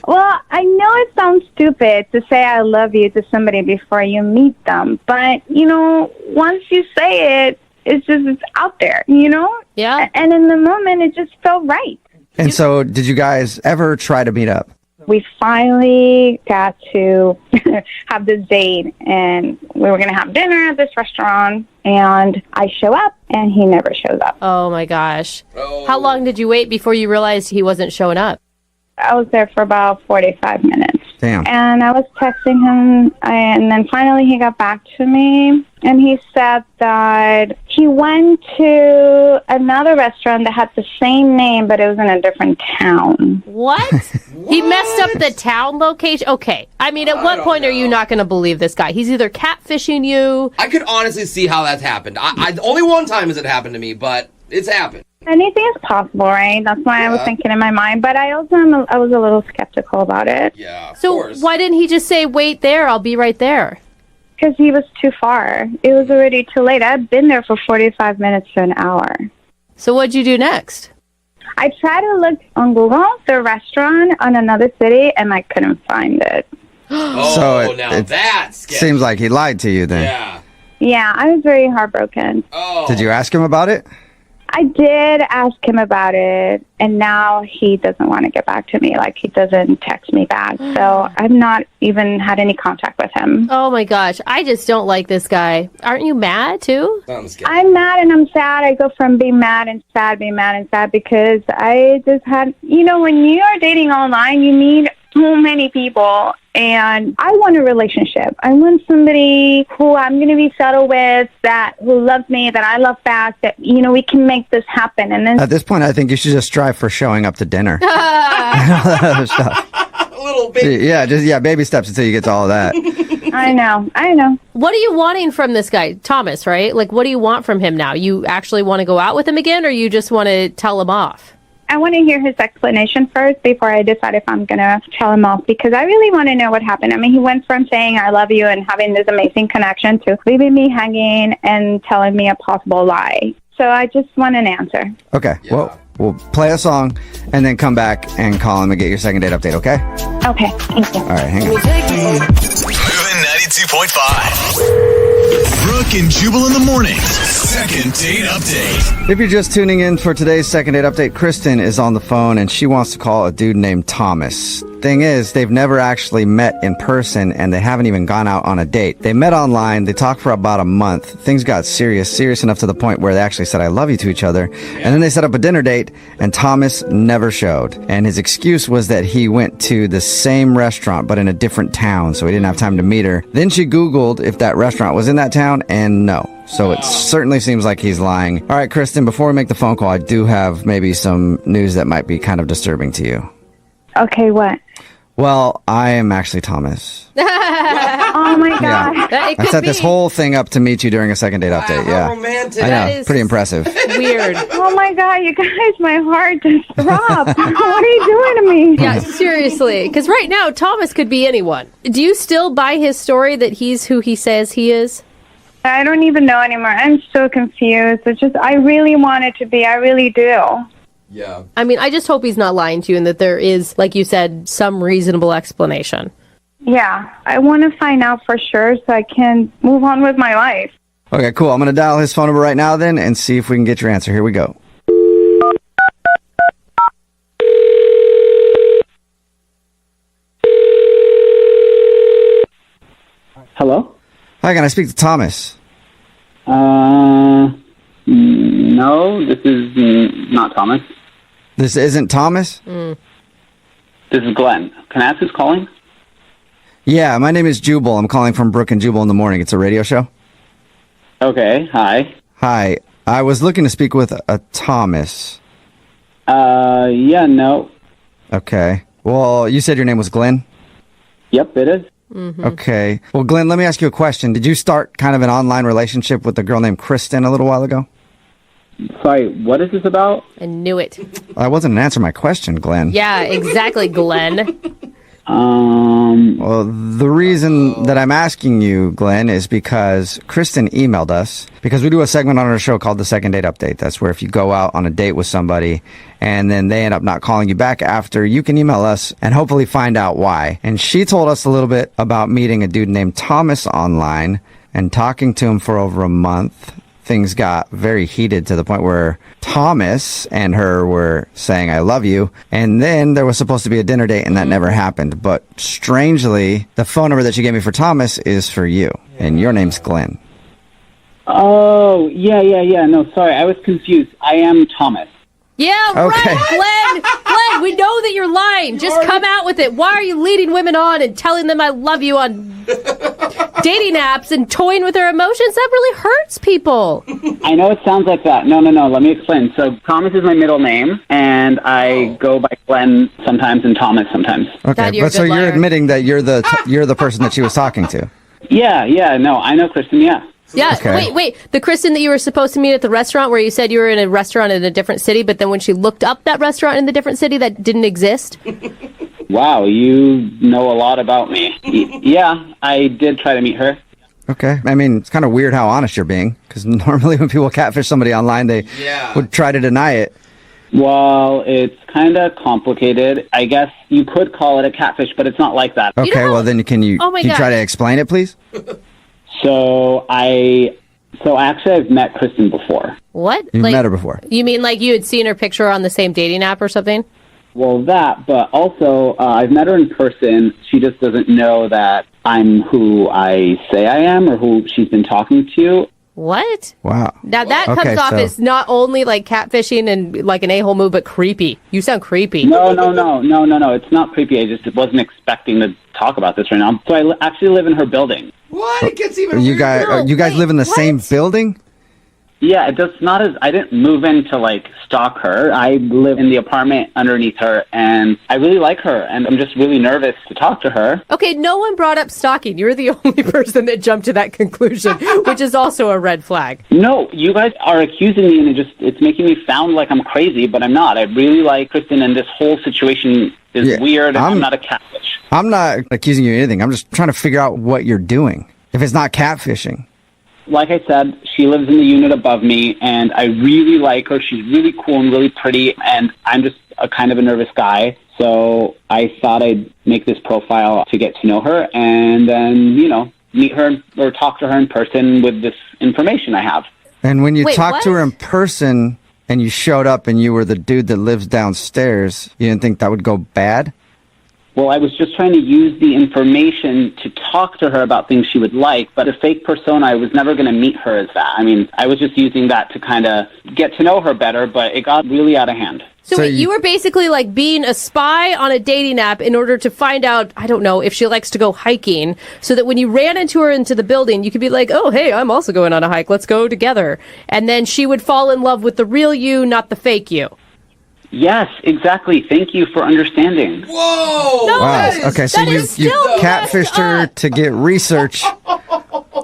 Well, I know it sounds stupid to say I love you to somebody before you meet them, but, you know, once you say it, it's out there, you know? Yeah. And in the moment, it just felt right. And so did you guys ever try to meet up? We finally got to have this date, and we were going to have dinner at this restaurant, and I show up, and he never shows up. Oh, my gosh. How long did you wait before you realized he wasn't showing up? I was there for about 45 minutes. Damn. And I was texting him, and then finally he got back to me, and he said that he went to another restaurant that had the same name, but it was in a different town. What? He messed up the town location? Okay. I mean, at what point are you not going to believe this guy? He's either catfishing you. I could honestly see how that's happened. I only one time has it happened to me, but it's happened. Anything is possible, right? That's why I was thinking in my mind. But I also I was a little skeptical about it. Yeah, So why didn't he just say, wait there, I'll be right there? Because he was too far. It was already too late. I'd been there for 45 minutes to an hour. So what'd you do next? I tried to look on Google, the restaurant on another city, and I couldn't find it. So it that's sketchy. seems like he lied to you then. Yeah. Yeah, I was very heartbroken. Oh. Did you ask him about it? I did ask him about it, and now he doesn't want to get back to me. Like, he doesn't text me back. So I've not even had any contact with him. Oh, my gosh. I just don't like this guy. Aren't you mad, too? I'm mad and I'm sad. I go from being mad and sad, being mad and sad, because I just had, you know, when you are dating online, you meet so many people, and I want a relationship. I want somebody who I'm going to be settled with, who loves me, that I love back, that, you know, we can make this happen. And then At this point, I think you should just strive for showing up to dinner. A little bit. Yeah, baby steps until you get to all of that. I know. What are you wanting from this guy? Thomas, right? Like, what do you want from him now? You actually want to go out with him again, or you just want to tell him off? I want to hear his explanation first before I decide if I'm going to tell him off, because I really want to know what happened. I mean, he went from saying I love you and having this amazing connection to leaving me hanging and telling me a possible lie. So I just want an answer. Okay, well, we'll play a song and then come back and call him and get your second date update, okay? Okay, thank you. All right, hang on. Moving 92.5. Brooke and Jubal in the morning. Second date update. If you're just tuning in for today's second date update, Kristen is on the phone and she wants to call a dude named Thomas. Thing is, they've never actually met in person and they haven't even gone out on a date. They met online, they talked for about a month. Things got serious enough to the point where they actually said I love you to each other. And then they set up a dinner date and Thomas never showed. And his excuse was that he went to the same restaurant but in a different town, so he didn't have time to meet her. Then she Googled if that restaurant was in that town, and no. So it certainly seems like he's lying. All right, Kristen, before we make the phone call, I do have maybe some news that might be kind of disturbing to you. Okay, what? Well, I am actually Thomas. Oh my God. Yeah. I set this whole thing up to meet you during a second date update. Yeah. Romantic. I know. That is Pretty impressive. Weird. Oh my God, you guys, my heart just throbbed. What are you doing to me? Yeah, seriously. Because right now, Thomas could be anyone. Do you still buy his story that he's who he says he is? I don't even know anymore. I'm so confused. It's just, I really want it to be. I really do. Yeah. I mean, I just hope he's not lying to you and that there is, like you said, some reasonable explanation. Yeah, I want to find out for sure so I can move on with my life. Okay, cool. I'm going to dial his phone number right now then and see if we can get your answer. Here we go. Hello? Hi, can I speak to Thomas? No, this is not Thomas. This isn't Thomas? This is Glenn. Can I ask who's calling? Yeah, my name is Jubal. I'm calling from Brooke and Jubal in the Morning. It's a radio show. Okay, hi. Hi. I was looking to speak with a Thomas. Yeah, no. Okay. Well, you said your name was Glenn? Yep, it is. Okay. Well, Glenn, let me ask you a question. Did you start kind of an online relationship with a girl named Kristen a little while ago? Sorry, what is this about? I knew it. I wasn't answering my question, Glenn. Yeah, exactly, Glenn. Well, the reason that I'm asking you, Glenn, is because Kristen emailed us, because we do a segment on our show called the Second Date Update. That's where if you go out on a date with somebody and then they end up not calling you back after, you can email us and hopefully find out why. And she told us a little bit about meeting a dude named Thomas online and talking to him for over a month. Things got very heated to the point where Thomas and her were saying, I love you. And then there was supposed to be a dinner date and that never happened. But strangely, the phone number that she gave me for Thomas is for you. And your name's Glenn. Oh, yeah. No, sorry, I was confused. I am Thomas. Yeah, Okay. right, Glenn, we know that you're lying. Just come out with it. Why are you leading women on and telling them I love you on dating apps and toying with their emotions? That really hurts people. I know it sounds like that. No, let me explain. So Thomas is my middle name, and I go by Glenn sometimes and Thomas sometimes. Okay, but so you're admitting that you're the person that she was talking to? Yeah, no, I know Kristen, yeah. Yeah, Okay. wait. The Kristen that you were supposed to meet at the restaurant where you said you were in a restaurant in a different city, but then when she looked up that restaurant in the different city, that didn't exist? Wow, you know a lot about me. Yeah, I did try to meet her. Okay. I mean, it's kind of weird how honest you're being, because normally when people catfish somebody online, they would try to deny it. Well, it's kind of complicated. I guess you could call it a catfish, but it's not like that. Okay, well then can you try to explain it, please? So actually I've met Kristen before. What? You've met her before? You mean like you had seen her picture on the same dating app or something? Well, that, but also I've met her in person. She just doesn't know that I'm who I say I am or who she's been talking to. What? Wow. Now that comes off as not only like catfishing and like an a-hole move, but creepy. You sound creepy. No. It's not creepy. I just wasn't expecting to talk about this right now. So I actually live in her building. What? It gets even You guys live in the same building? Yeah, it does not as I didn't move in to like stalk her. I live in the apartment underneath her, and I really like her, and I'm just really nervous to talk to her. Okay, no one brought up stalking. You're the only person that jumped to that conclusion, which is also a red flag. No, you guys are accusing me, and it's making me sound like I'm crazy, but I'm not. I really like Kristen, and this whole situation is weird, and I'm not a catfish. I'm not accusing you of anything. I'm just trying to figure out what you're doing. If it's not catfishing. Like I said, she lives in the unit above me, and I really like her. She's really cool and really pretty, and I'm just a kind of a nervous guy. So I thought I'd make this profile to get to know her and then, meet her or talk to her in person with this information I have. And when you talked to her in person and you showed up and you were the dude that lives downstairs, you didn't think that would go bad? Well, I was just trying to use the information to talk to her about things she would like, but a fake persona, I was never going to meet her as that. I mean, I was just using that to kind of get to know her better, but it got really out of hand. So wait, you were basically like being a spy on a dating app in order to find out, I don't know, if she likes to go hiking, so that when you ran into her into the building, you could be like, oh, hey, I'm also going on a hike. Let's go together. And then she would fall in love with the real you, not the fake you. Yes, exactly. Thank you for understanding. Whoa! No, Wow. that is- Okay, so that you is still catfished her to get research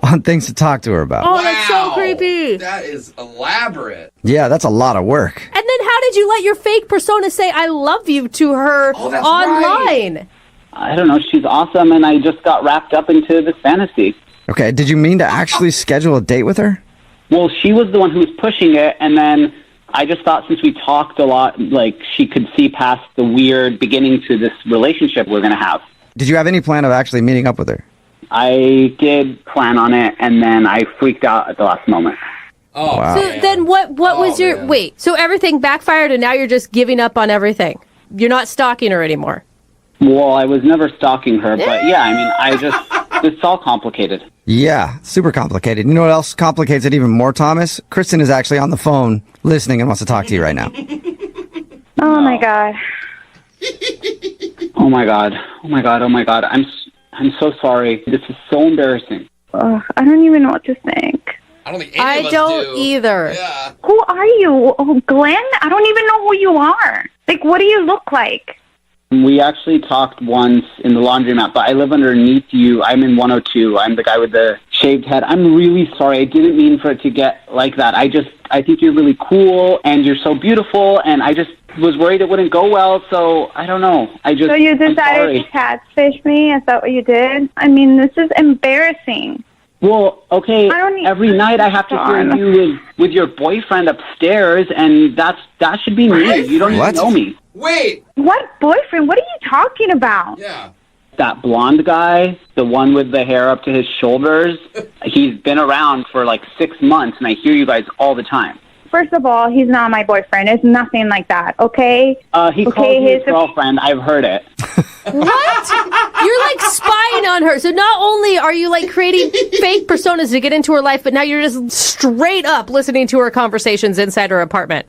on things to talk to her about. Oh, that's so creepy. That is elaborate. Yeah, that's a lot of work. And then how did you let your fake persona say I love you to her that's online? right. I don't know. She's awesome, and I just got wrapped up into this fantasy. Okay, did you mean to actually schedule a date with her? Well, she was the one who was pushing it, and then I just thought since we talked a lot, like, she could see past the weird beginning to this relationship we're going to have. Did you have any plan of actually meeting up with her? I did plan on it, and then I freaked out at the last moment. Oh, wow. So then what was your... man. Wait, so everything backfired and now you're just giving up on everything? You're not stalking her anymore? Well, I was never stalking her, but yeah, I mean, it's all complicated. Yeah, super complicated. You know what else complicates it even more, Thomas? Kristen is actually on the phone listening and wants to talk to you right now. Oh my god. Oh my god. Oh my god. Oh my god. I'm so sorry. This is so embarrassing. Ugh, I don't even know what to think. I don't think any of us don't do. either. Yeah. Who are you? Oh, Glenn? I don't even know who you are. Like, what do you look like? We actually talked once in the laundromat, but I live underneath you. I'm in 102. I'm the guy with the shaved head. I'm really sorry. I didn't mean for it to get like that. I think you're really cool, and you're so beautiful, and I just was worried it wouldn't go well, so I don't know. So you I'm decided sorry. to catfish me? Is that what you did? I mean, this is embarrassing. Well, okay, I don't every night I have to hear you with your boyfriend upstairs, and that should be me. You don't even know me. Wait. What boyfriend? What are you talking about? Yeah. That blonde guy, the one with the hair up to his shoulders, he's been around for like 6 months, and I hear you guys all the time. First of all, he's not my boyfriend. It's nothing like that, okay? He calls you his girlfriend. I've heard it. What? You're like spying on her. So not only are you like creating fake personas to get into her life, but now you're just straight up listening to her conversations inside her apartment.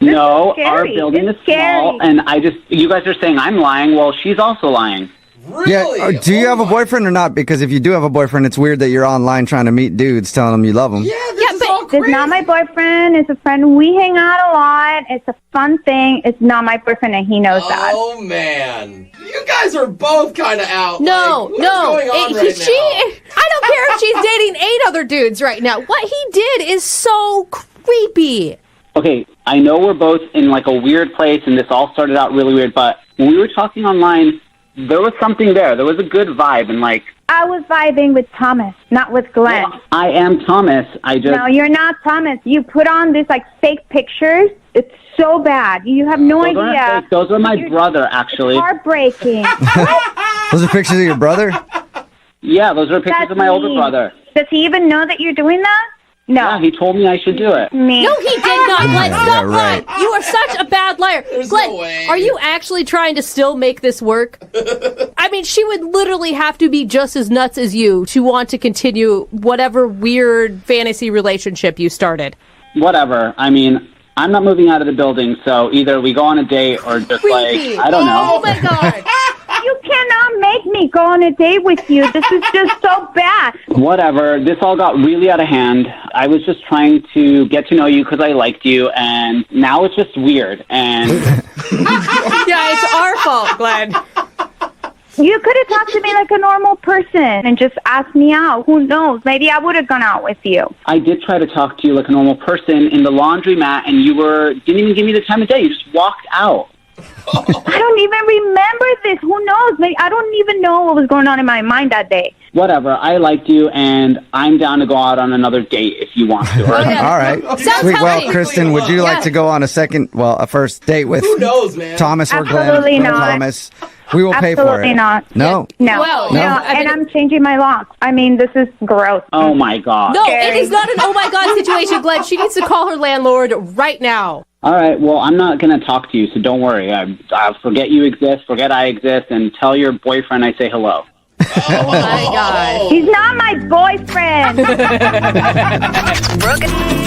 No, scary. our building It's is small, scary. and you guys are saying I'm lying. Well, she's also lying. Really? Yeah, do you have a boyfriend or not? Because if you do have a boyfriend, it's weird that you're online trying to meet dudes telling them you love them. Yeah, this is all It's not my boyfriend. It's a friend. We hang out a lot. It's a fun thing. It's not my boyfriend, and he knows that. Oh, man. You guys are both kind of out. No, like, what's no. going on right I don't care if she's dating 8 other dudes right now. What he did is so creepy. Okay, I know we're both in like a weird place, and this all started out really weird, but when we were talking online, there was something there. There was a good vibe, and like... I was vibing with Thomas, not with Glenn. Well, I am Thomas. No, you're not Thomas. You put on these like fake pictures. It's so bad. You have no Those aren't idea. fake. Those are my brother, actually. Heartbreaking. Those are pictures of your brother? Yeah, those are pictures That's of my older mean. brother. Does he even know that you're doing that? No. Yeah, he told me I should do it. Me. No, he did not. Glenn, Yeah, stop right. lying. You are such a bad liar. Glenn, no way. are you actually trying to still make this work? I mean, she would literally have to be just as nuts as you to want to continue whatever weird fantasy relationship you started. Whatever. I mean, I'm not moving out of the building, so either we go on a date or just Creepy. like, I don't know. Oh my god. You cannot make me go on a date with you. This is just so bad. Whatever. This all got really out of hand. I was just trying to get to know you because I liked you, and now it's just weird. And Yeah, it's our fault, Glenn. You could have talked to me like a normal person and just asked me out. Who knows? Maybe I would have gone out with you. I did try to talk to you like a normal person in the laundromat, and you didn't even give me the time of day. You just walked out. I don't even remember this. Who knows? Maybe I don't even know what was going on in my mind that day. Whatever. I liked you, and I'm down to go out on another date if you want to. Oh, yeah. All right. Sounds Sweet. Well, healthy. Kristen, would you like Yeah. to go on a first date with Who knows, man? Thomas or Glenn? Absolutely Glenn not. Thomas. We will pay for Absolutely it. not. No. No. Well, no. I mean- And I'm changing my lock. I mean, this is gross. Oh, my God. No, it is not an oh my god situation, Glenn. She needs to call her landlord right now. All right. Well, I'm not going to talk to you, so don't worry. I'll forget you exist, forget I exist, and tell your boyfriend I say hello. Oh my gosh. He's not my boyfriend.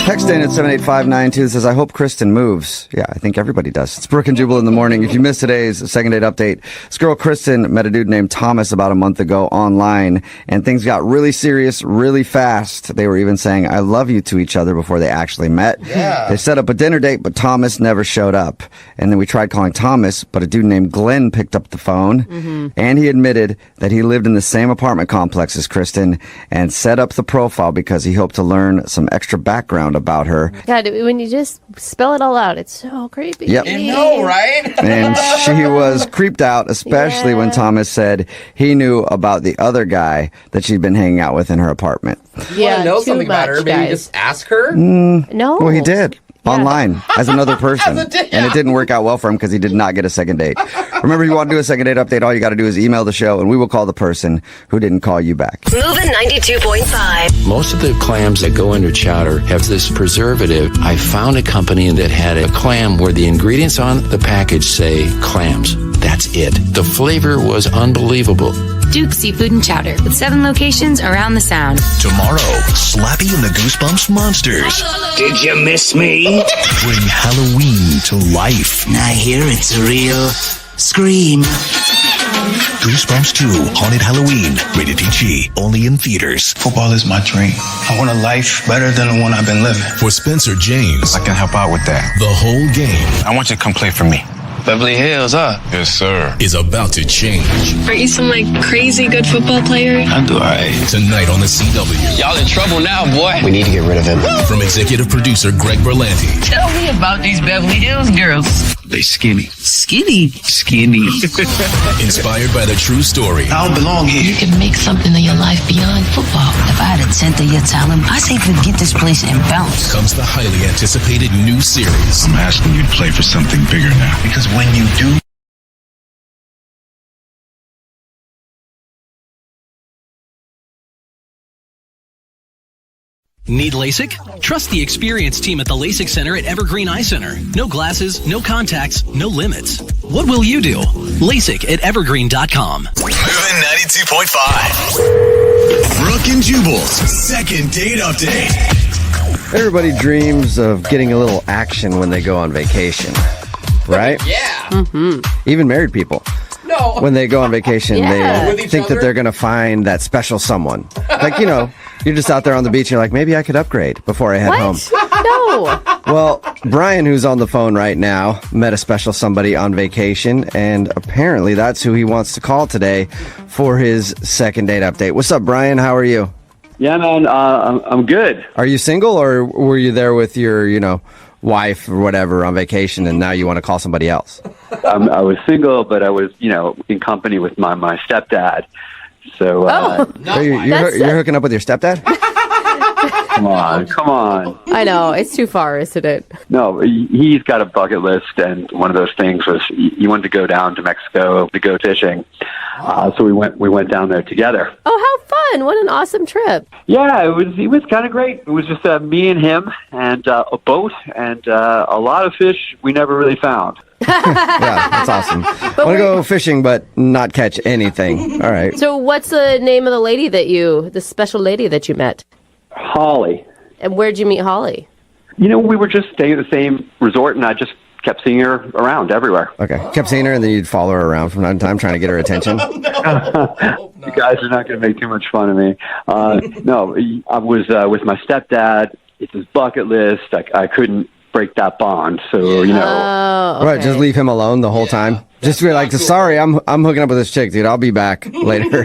Text in at 78592 says, I hope Kristen moves. Yeah, I think everybody does. It's Brooke and Jubal in the morning. If you missed today's second date update, this girl Kristen met a dude named Thomas about a month ago online, and things got really serious really fast. They were even saying, I love you to each other before they actually met. Yeah. They set up a dinner date, but Thomas never showed up. And then we tried calling Thomas, but a dude named Glenn picked up the phone, and he admitted that he lived in the same apartment complex as Kristen and set up the profile because he hoped to learn some extra background about her. God, when you just spell it all out, it's so creepy. Yep. I know, right? And she was creeped out, especially when Thomas said he knew about the other guy that she'd been hanging out with in her apartment. You want to know something about her? Maybe just ask her? No. Well, he did. Online as another person. As a date, And it didn't work out well for him because he did not get a second date. Remember, if you want to do a second date update, all you got to do is email the show and we will call the person who didn't call you back. Moving 92.5. Most of the clams that go into chowder have this preservative. I found a company that had a clam where the ingredients on the package say clams. That's it. The flavor was unbelievable. Duke Seafood and Chowder with 7 locations around the Sound. Tomorrow, Slappy and the Goosebumps Monsters. Did you miss me? Bring Halloween to life. I hear it's a real scream. Goosebumps 2, Haunted Halloween. Rated PG. Only in theaters. Football is my dream. I want a life better than the one I've been living. For Spencer James. I can help out with that. The whole game. I want you to come play for me. Beverly Hills, huh? Yes, sir. Is about to change. Aren't you some, crazy good football player? I do, all right. Tonight on the CW. Y'all in trouble now, boy. We need to get rid of him. From executive producer Greg Berlanti. Tell me about these Beverly Hills girls. They skinny. Skinny. Skinny. Inspired by the true story. I don't belong here. You can make something of your life beyond football. If I had a tenth of your talent, I say forget this place and bounce. Comes the highly anticipated new series. I'm asking you to play for something bigger now. Because when you do, Need LASIK? Trust the experienced team at the LASIK Center at Evergreen Eye Center. No glasses, no contacts, no limits. What will you do? LASIK at evergreen.com. Moving 92.5. Brooke and Jubal's second date update. Everybody dreams of getting a little action when they go on vacation, right? Yeah. Even married people. No. When they go on vacation, Yeah. With they each think that other? they're going to find that special someone. Like, you're just out there on the beach and you're like, maybe I could upgrade before I head home. No. Well, Brian, who's on the phone right now, met a special somebody on vacation, and apparently that's who he wants to call today for his second date update. What's up, Brian? How are you? Yeah, man, I'm good. Are you single, or were you there with your, wife or whatever on vacation, and now you want to call somebody else? I was single, but I was, in company with my stepdad. So, you're hooking up with your stepdad? come on. I know. It's too far, isn't it? No, he's got a bucket list, and one of those things was he wanted to go down to Mexico to go fishing. So we went down there together. Oh, how fun. What an awesome trip. Yeah, it was kind of great. It was just me and him and a boat and a lot of fish we never really found. Yeah, that's awesome. I want to go fishing, but not catch anything. All right. So what's the name of the special lady that you met? Holly. And where'd you meet Holly? We were just staying at the same resort, and I just kept seeing her around everywhere. Okay. Kept seeing her, and then you'd follow her around from time to time, trying to get her attention. You guys are not going to make too much fun of me. No, I was with my stepdad. It's his bucket list. I couldn't break that bond, so Okay. Right, just leave him alone the whole time. Just be like, sorry, I'm hooking up with this chick, dude. I'll be back later.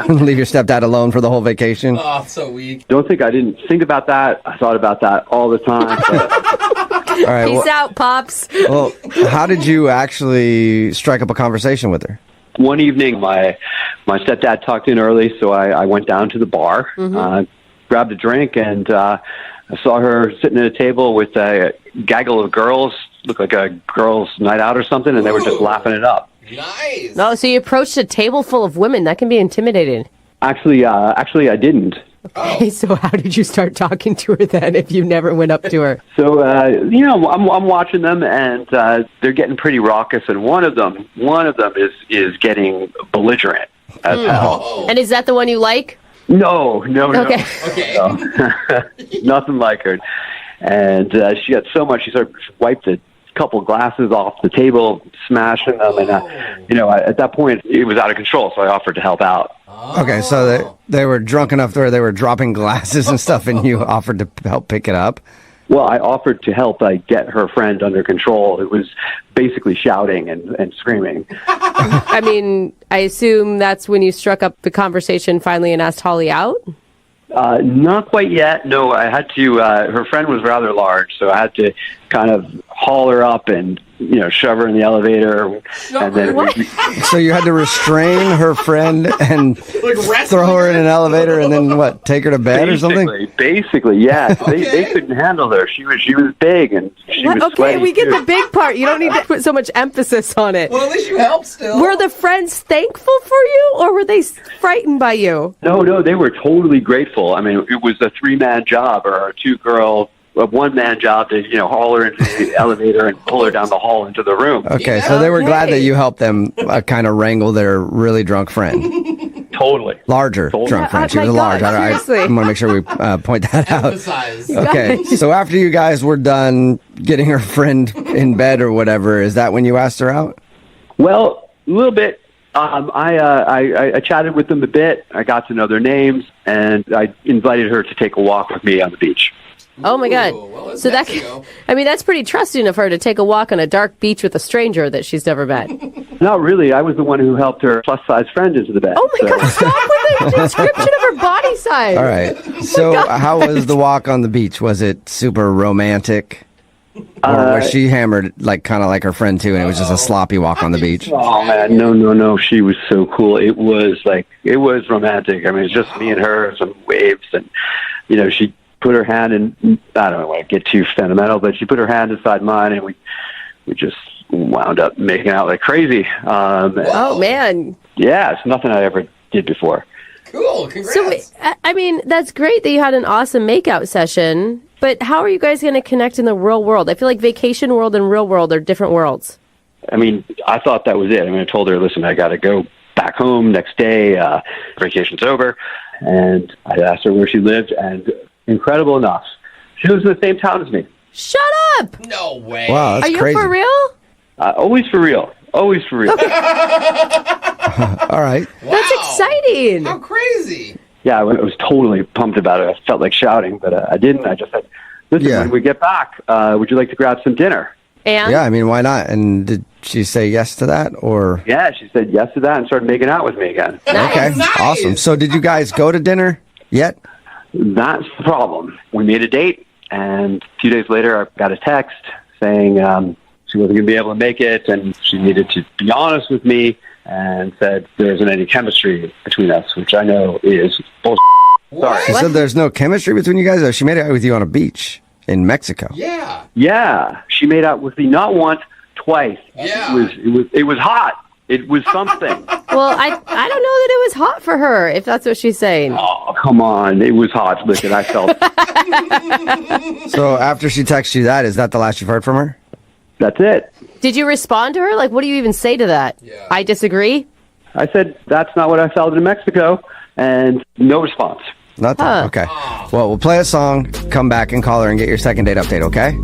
Leave your stepdad alone for the whole vacation. Oh, so weak. Don't think I didn't think about that. I thought about that all the time. All right. Peace out, Pops. Well, how did you actually strike up a conversation with her? One evening, my stepdad tucked in early, so I went down to the bar, grabbed a drink, and I saw her sitting at a table with a gaggle of girls, looked like a girls' night out or something, and they were just laughing it up. Nice. No, so you approached a table full of women. That can be intimidating. Actually, I didn't. Okay, so how did you start talking to her then if you never went up to her? So, I'm watching them, and they're getting pretty raucous, and one of them is getting belligerent. as hell. And is that the one you like? No. Okay. No. Nothing like her. And she got so much, she sort of wiped a couple glasses off the table, smashing them. And, at that point, it was out of control, so I offered to help out. Okay, so they were drunk enough where they were dropping glasses and stuff, and you offered to help pick it up? Well, I offered to help get her friend under control. It was basically shouting and screaming. I mean, I assume that's when you struck up the conversation finally and asked Holly out? Not quite yet. No, I had to, her friend was rather large, so I had to kind of haul her up and, shove her in the elevator. And then So you had to restrain her friend and throw her in an elevator and then what, take her to bed or something? Basically, yeah. They couldn't handle her. She was big and she was sweaty, we get too. the big part. You don't need to put so much emphasis on it. Well, at least you helped still. Were the friends thankful for you or were they frightened by you? No, they were totally grateful. I mean, it was a 3-man job or a 2-girl, a 1-man job to, haul her into the elevator and pull her down the hall into the room. Okay, so they were glad that you helped them kind of wrangle their really drunk friend. Totally. Larger drunk friend. She was large. I want to make sure we point that out. Emphasize. Okay, so after you guys were done getting her friend in bed or whatever, is that when you asked her out? Well, a little bit. I chatted with them a bit. I got to know their names, and I invited her to take a walk with me on the beach. Oh my God. Well, so that's pretty trusting of her to take a walk on a dark beach with a stranger that she's never met. Not really. I was the one who helped her plus-size friend into the bed. Oh my God, stop with the description of her body size. All right. So how was the walk on the beach? Was it super romantic? Or was she hammered kind of like her friend too, and it was just a sloppy walk on the beach? Oh man, no. She was so cool. It was romantic. I mean, it's just me and her, some waves, and she put her hand in, I don't want to get too sentimental, but she put her hand inside mine, and we just wound up making out like crazy. Oh man. Yeah, it's nothing I ever did before. Cool, congrats. So, I mean, that's great that you had an awesome makeout session, but how are you guys going to connect in the real world? I feel like vacation world and real world are different worlds. I mean, I thought that was it. I mean, I told her, listen, I got to go back home next day. Vacation's over. And I asked her where she lived, and incredible enough, she lives in the same town as me. Shut up! No way. Wow, that's Are you crazy. for real? Always for real. Always for real. All right. Wow. That's exciting. How crazy. Yeah, I was totally pumped about it. I felt like shouting, but I didn't. I just said, listen, when we get back, would you like to grab some dinner? And? Yeah, I mean, why not? And did she say yes to that, or? Yeah, she said yes to that and started making out with me again. Okay, awesome. So did you guys go to dinner yet? That's the problem. We made a date, and a few days later, I got a text saying she wasn't going to be able to make it, and she needed to be honest with me, and said there isn't any chemistry between us, which I know is bullshit. Sorry. She said there's no chemistry between you guys? Or she made out with you on a beach in Mexico. Yeah. Yeah, she made out with me not once, twice. Yeah. It was hot. It was something. Well, I don't know that it was hot for her, if that's what she's saying. Oh, come on. It was hot. Listen, I felt So after she texted you that, is that the last you've heard from her? That's it. Did you respond to her? Like, what do you even say to that? Yeah. I disagree? I said, that's not what I felt in Mexico, and no response. Nothing? Okay. Well, we'll play a song, come back and call her and get your second date update, okay?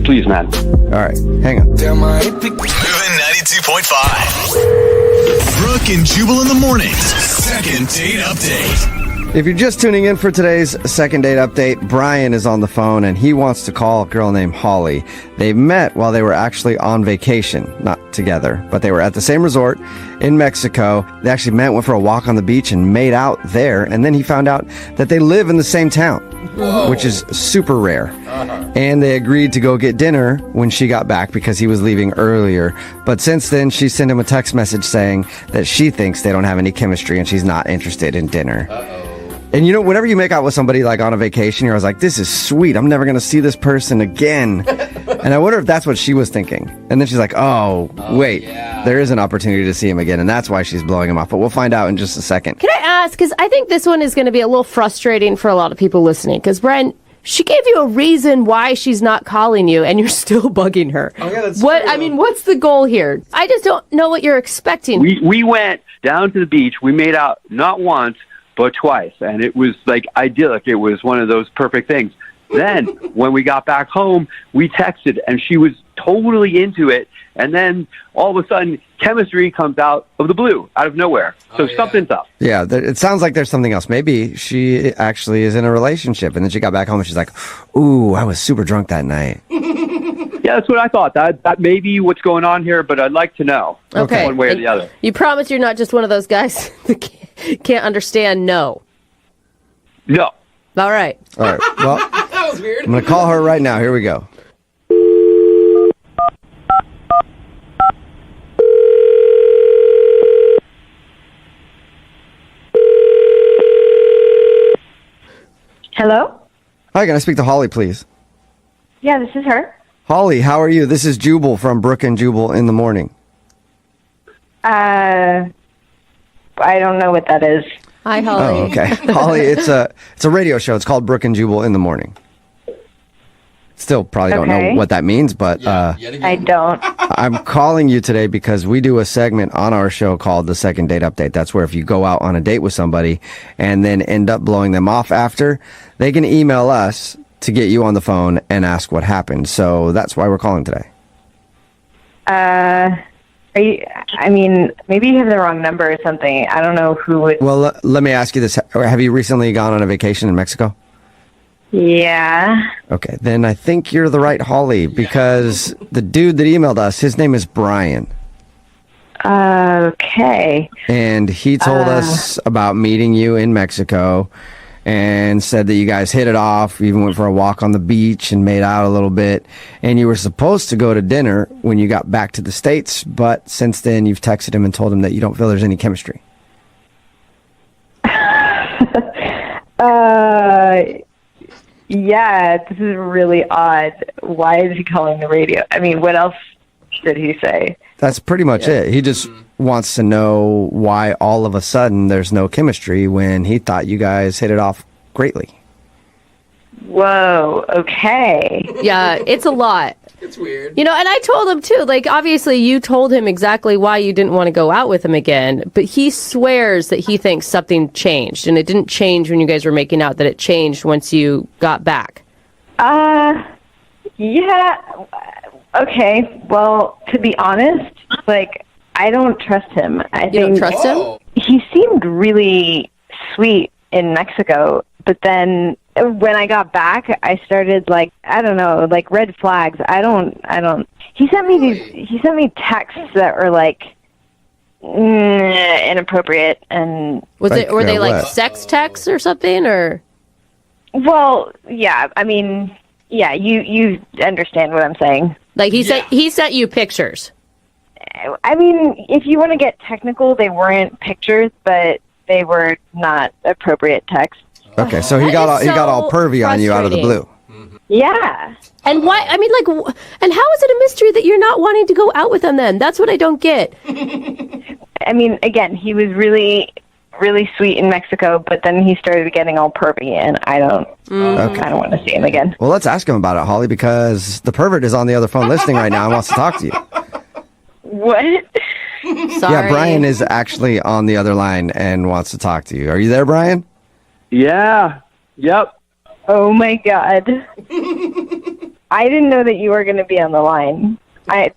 Please, man. All right. Hang on. Moving 92.5. Brooke and Jubal in the mornings. Second date update. If you're just tuning in for today's second date update, Brian is on the phone and he wants to call a girl named Holly. They met while they were actually on vacation, not together, but they were at the same resort in Mexico. They actually went for a walk on the beach and made out there. And then he found out that they live in the same town, which is super rare. And they agreed to go get dinner when she got back because he was leaving earlier. But since then, she sent him a text message saying that she thinks they don't have any chemistry and she's not interested in dinner. And whenever you make out with somebody like on a vacation, you're always like, this is sweet. I'm never going to see this person again. And I wonder if that's what she was thinking. And then she's like, oh wait, there is an opportunity to see him again. And that's why she's blowing him off. But we'll find out in just a second. Can I ask, because I think this one is going to be a little frustrating for a lot of people listening. Because, Brian, She gave you a reason why she's not calling you, and you're still bugging her. Oh, yeah, that's what? true. I mean, what's the goal here? I just don't know what you're expecting. We went down to the beach. We made out not once, but twice. And it was like idyllic. It was one of those perfect things. Then when we got back home, we texted and she was totally into it. And then all of a sudden, chemistry comes out of the blue, out of nowhere. So something's up. Yeah, it sounds like there's something else. Maybe she actually is in a relationship, and then she got back home and she's like, ooh, I was super drunk that night. Yeah, that's what I thought. That may be what's going on here, but I'd like to know. Okay. One way or the other. You promise you're not just one of those guys that can't understand no. No. All right. All right. Well, That was weird. I'm going to call her right now. Here we go. Hello? Hi, can I speak to Holly, please? Yeah, this is her. Holly, how are you? This is Jubal from Brooke and Jubal in the morning. I don't know what that is. Hi, Holly. Oh, okay. Holly, it's a radio show. It's called Brooke and Jubal in the morning. Still probably don't know Okay. what that means, but I don't. I'm calling you today because we do a segment on our show called the Second Date Update. That's where if you go out on a date with somebody and then end up blowing them off after, they can email us to get you on the phone and ask what happened. So that's why we're calling today. Are you, I mean, maybe you have the wrong number or something. I don't know who would. Well, let me ask you this. Have you recently gone on a vacation in Mexico? Yeah. Okay, then I think you're the right Holly because the dude that emailed us, his name is Brian. Okay. And he told us about meeting you in Mexico and said that you guys hit it off, even went for a walk on the beach and made out a little bit. And you were supposed to go to dinner when you got back to the States, but since then you've texted him and told him that you don't feel there's any chemistry. Yeah, this is really odd. Why is he calling the radio? I mean, what else did he say? That's pretty much it. He just wants to know why all of a sudden there's no chemistry when he thought you guys hit it off greatly. Whoa, okay. Yeah, it's a lot. It's weird. You know, and I told him too, like, obviously you told him exactly why you didn't want to go out with him again, but he swears that he thinks something changed, and it didn't change when you guys were making out, that it changed once you got back. Yeah, okay. Well, to be honest, like, I don't trust him. You don't trust him? He seemed really sweet in Mexico, but then when I got back, I started like, I don't know, like red flags. I don't, he sent me texts that were like inappropriate and Were they like what? sex texts or something, or? well, yeah, I mean, yeah, you understand what I'm saying. Like he sent you pictures. I mean, if you want to get technical, they weren't pictures, but they were not appropriate texts. Okay, so he got all pervy on you out of the blue. Yeah. And why? I mean, like, and how is it a mystery that you're not wanting to go out with him then? That's what I don't get. I mean, again, he was really, really sweet in Mexico, but then he started getting all pervy, and I don't want to see him again. Well, let's ask him about it, Holly, because the pervert is on the other phone listening right now and wants to talk to you. What? Sorry. Yeah, Brian is actually on the other line and wants to talk to you. Are you there, Brian? Yeah. Yep. Oh my God. I didn't know that you were going to be on the line.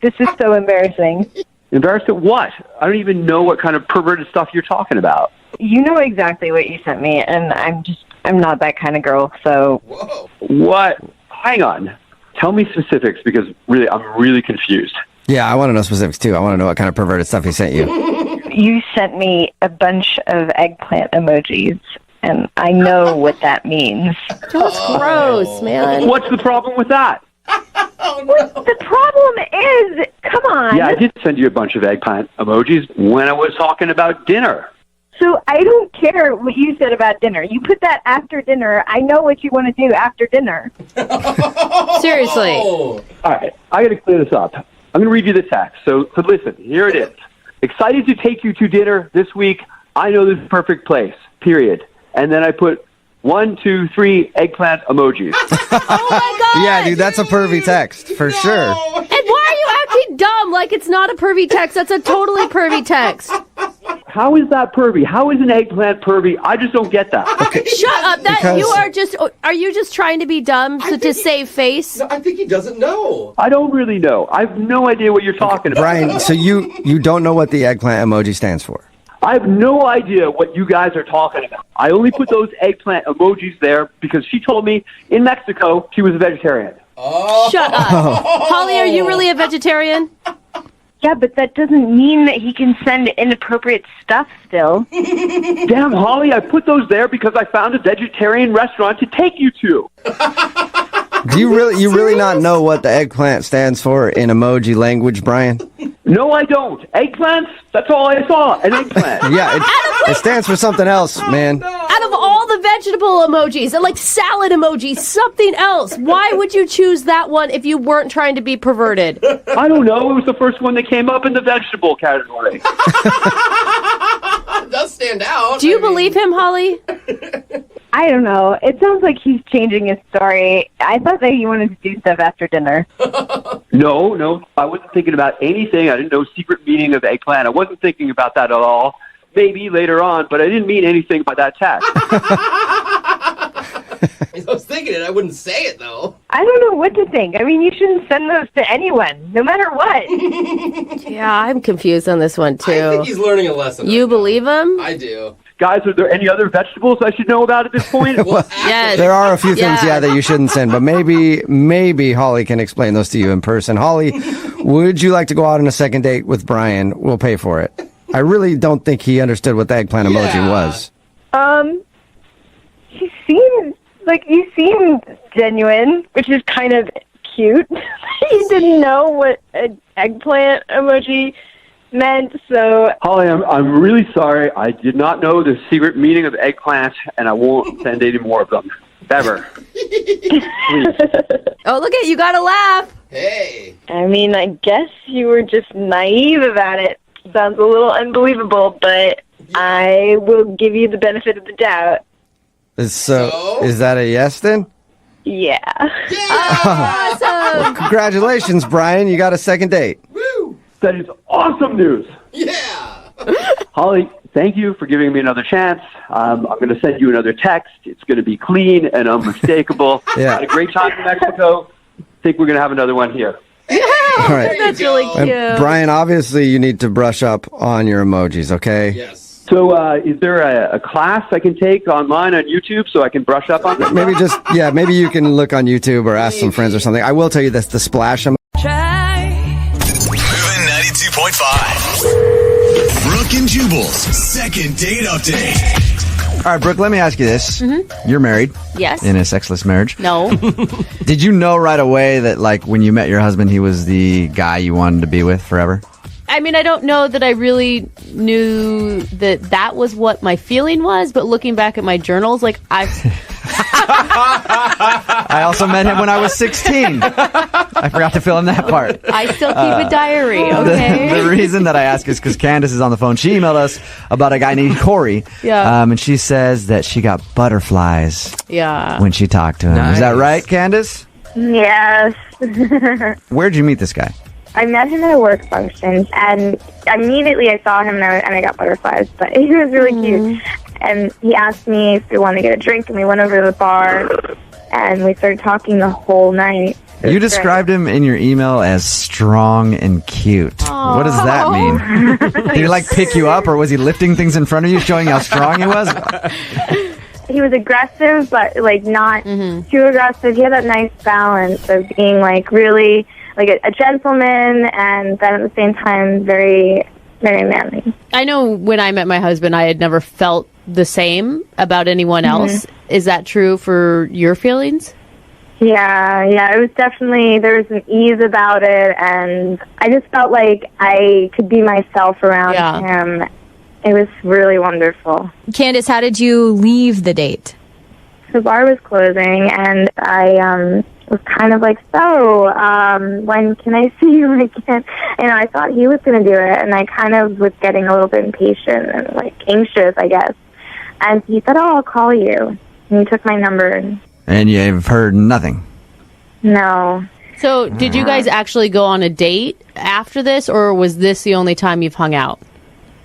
This is so embarrassing. Embarrassed at what? I don't even know what kind of perverted stuff you're talking about. You know exactly what you sent me, and I'm not that kind of girl, so. Whoa. What? Hang on. Tell me specifics because really, I'm really confused. Yeah, I want to know specifics too. I want to know what kind of perverted stuff he sent you. You sent me a bunch of eggplant emojis, and I know what that means. That's gross, man. What's the problem with that? The problem is, come on. Yeah, I did send you a bunch of eggplant emojis when I was talking about dinner. So I don't care what you said about dinner. You put that after dinner. I know what you want to do after dinner. Seriously. All right, I got to clear this up. I'm going to read you the text. So listen, here it is. Excited to take you to dinner this week. I know this is a perfect place, period. And then I put 1, 2, 3 eggplant emojis. Oh my god! Yeah, dude, that's a pervy text for sure. And why are you acting dumb? Like it's not a pervy text. That's a totally pervy text. How is that pervy? How is an eggplant pervy? I just don't get that. Okay. Shut up! That Because- you are just. Are you just trying to be dumb to save face? No, I think he doesn't know. I don't really know. I have no idea what you're talking about. Brian, so you don't know what the eggplant emoji stands for? I have no idea what you guys are talking about. I only put those eggplant emojis there because she told me in Mexico she was a vegetarian. Shut up, Holly. Are you really a vegetarian? Yeah, but that doesn't mean that he can send inappropriate stuff still. Damn, Holly, I put those there because I found a vegetarian restaurant to take you to. Do you really not know what the eggplant stands for in emoji language, Brian? No, I don't. Eggplants? That's all I saw. An eggplant. Yeah, it stands for something else, man. Out of all the vegetable emojis, like salad emojis, something else. Why would you choose that one if you weren't trying to be perverted? I don't know. It was the first one that came up in the vegetable category. It does stand out. Do you believe him, Holly? I don't know. It sounds like he's changing his story. I thought that he wanted to do stuff after dinner. No. I wasn't thinking about anything. I didn't know secret meaning of eggplant. I wasn't thinking about that at all. Maybe later on, but I didn't mean anything by that text. I was thinking it. I wouldn't say it, though. I don't know what to think. I mean, you shouldn't send those to anyone, no matter what. Yeah, I'm confused on this one, too. I think he's learning a lesson. You believe him? I do. Guys, are there any other vegetables I should know about at this point? Yes. There are a few things, that you shouldn't send, but maybe Holly can explain those to you in person. Holly, would you like to go out on a second date with Brian? We'll pay for it. I really don't think he understood what the eggplant emoji was. He seemed genuine, which is kind of cute. He didn't know what an eggplant emoji meant, so... Holly, I'm really sorry. I did not know the secret meaning of eggplant, and I won't send any more of them. Ever. Please. Oh, look at you. Gotta laugh. Hey. I mean, I guess you were just naive about it. Sounds a little unbelievable, but I will give you the benefit of the doubt. So, is that a yes then? Yeah. Awesome. Well, congratulations, Brian. You got a second date. Woo. That is awesome news. Yeah. Holly, thank you for giving me another chance. I'm going to send you another text. It's going to be clean and unmistakable. Yeah. Had a great time in Mexico. Think we're going to have another one here. All right. That's really cute. And Brian, obviously you need to brush up on your emojis, okay? Yes. So is there a class I can take online on YouTube so I can brush up on this? Maybe maybe you can look on YouTube or ask some friends or something. I will tell you this, the splash emoji. Moving 92.5. Brooke and Jubal's second date update. All right, Brooke, let me ask you this. Mm-hmm. You're married. Yes. In a sexless marriage. No. Did you know right away that, like, when you met your husband, he was the guy you wanted to be with forever? I mean, I don't know that I really knew that was what my feeling was, but looking back at my journals, like, I also met him when I was 16. I forgot to fill in that part. I still keep a diary, okay? The reason that I ask is because Candace is on the phone. She emailed us about a guy named Corey. Yeah. And she says that she got butterflies when she talked to him. Nice. Is that right, Candace? Yes. Where'd you meet this guy? I met him at a work function, and immediately I saw him, and I got butterflies, but he was really cute. And he asked me if we wanted to get a drink, and we went over to the bar, and we started talking the whole night. You described him in your email as strong and cute. Aww. What does that mean? Did he, like, pick you up, or was he lifting things in front of you, showing how strong he was? He was aggressive, but, like, not too aggressive. He had that nice balance of being, like, really... like a gentleman, and then at the same time very, very manly. I know when I met my husband, I had never felt the same about anyone else. Is that true for your feelings? Yeah, it was definitely, there was an ease about it, and I just felt like I could be myself around him. It was really wonderful. Candace, how did you leave the date? The bar was closing, and I was kind of like, when can I see you again? And I thought he was going to do it, and I kind of was getting a little bit impatient and, like, anxious, I guess. And he said, I'll call you. And he took my number. And you've heard nothing? No. So, did you guys actually go on a date after this, or was this the only time you've hung out?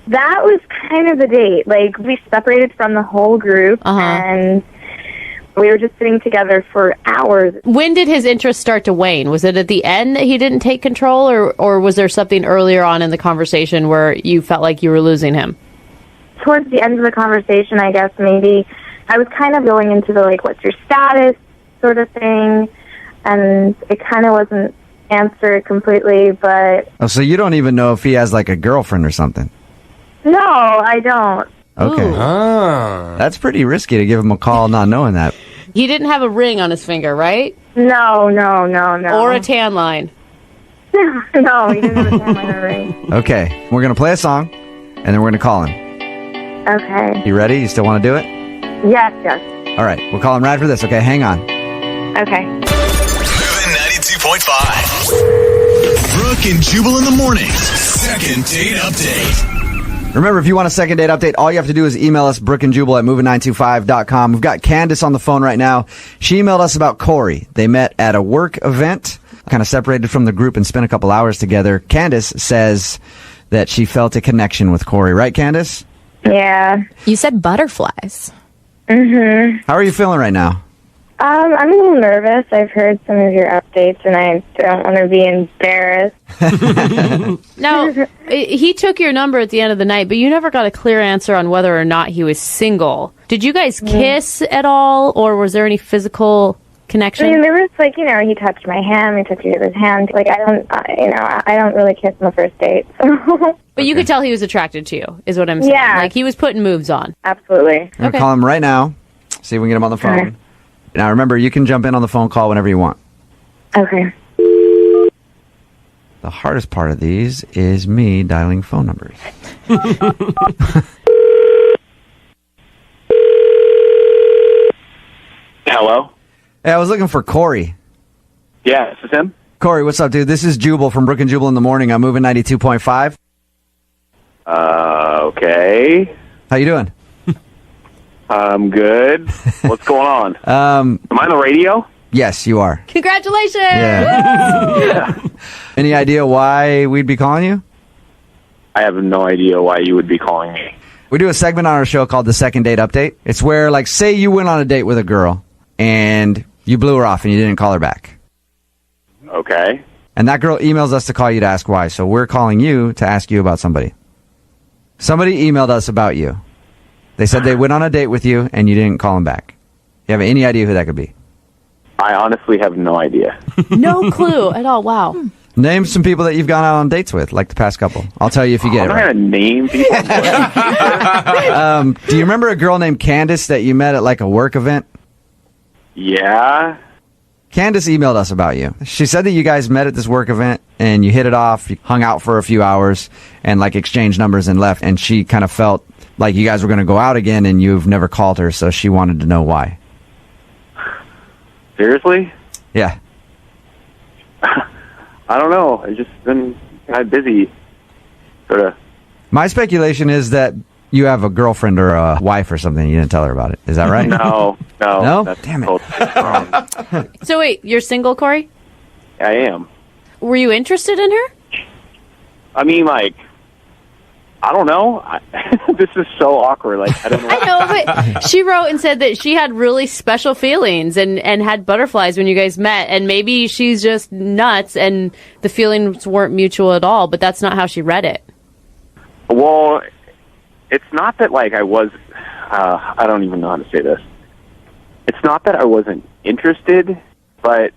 That was kind of the date. Like, we separated from the whole group, and we were just sitting together for hours. When did his interest start to wane? Was it at the end that he didn't take control, or was there something earlier on in the conversation where you felt like you were losing him? Towards the end of the conversation, I guess maybe I was kind of going into the, like, what's your status sort of thing, and it kind of wasn't answered completely, but... Oh, so you don't even know if he has, like, a girlfriend or something? No, I don't. Okay. That's pretty risky to give him a call not knowing that. He didn't have a ring on his finger, right? No. Or a tan line. No, he didn't have a tan line or a ring. Okay, we're going to play a song, and then we're going to call him. Okay. You ready? You still want to do it? Yes. All right, we'll call him right for this, okay? Hang on. Okay. Moving 92.5. Brooke and Jubal in the morning. Second date update. Remember, if you want a second date update, all you have to do is email us, brookeandjubal@moving925.com. We've got Candace on the phone right now. She emailed us about Corey. They met at a work event, kind of separated from the group and spent a couple hours together. Candace says that she felt a connection with Corey. Right, Candace? Yeah. You said butterflies. Mm-hmm. How are you feeling right now? I'm a little nervous. I've heard some of your updates, and I don't want to be embarrassed. Now, he took your number at the end of the night, but you never got a clear answer on whether or not he was single. Did you guys kiss at all, or was there any physical connection? I mean, there was, like, he touched my hand, he touched each other's hand. Like, I don't really kiss on the first date. So. But you could tell he was attracted to you, is what I'm saying. Yeah. Like, he was putting moves on. Absolutely. I'm going to call him right now, see if we can get him on the phone. Okay. Now, remember, you can jump in on the phone call whenever you want. Okay. The hardest part of these is me dialing phone numbers. Hello? Hey, I was looking for Corey. Yeah, this is him. Corey, what's up, dude? This is Jubal from Brooke and Jubal in the morning. I'm moving 92.5. Okay. How you doing? I'm good. What's going on? Am I on the radio? Yes, you are. Congratulations! Yeah. Any idea why we'd be calling you? I have no idea why you would be calling me. We do a segment on our show called the Second Date Update. It's where, like, say you went on a date with a girl and you blew her off and you didn't call her back. Okay. And that girl emails us to call you to ask why. So we're calling you to ask you about somebody. Somebody emailed us about you. They said they went on a date with you and you didn't call them back. You have any idea who that could be? I honestly have no idea. No clue at all. Wow. Name some people that you've gone out on dates with, like the past couple. I'll tell you if you get it I'm right. not going to name people. Do you remember a girl named Candace that you met at, like, a work event? Yeah. Candace emailed us about you. She said that you guys met at this work event and you hit it off, you hung out for a few hours and, like, exchanged numbers and left. And she kind of felt like you guys were going to go out again and you've never called her, so she wanted to know why. Seriously? Yeah. I don't know. I've just been kind of busy. Sort of. My speculation is that you have a girlfriend or a wife or something. You didn't tell her about it. Is that right? No. No? That's Damn it. totally wrong. So wait, you're single, Corey? I am. Were you interested in her? I mean, like, I don't know. This is so awkward. Like, I don't know. I know, but she wrote and said that she had really special feelings and had butterflies when you guys met. And maybe she's just nuts and the feelings weren't mutual at all, but that's not how she read it. Well, it's not that, like, I was, I don't even know how to say this. It's not that I wasn't interested, but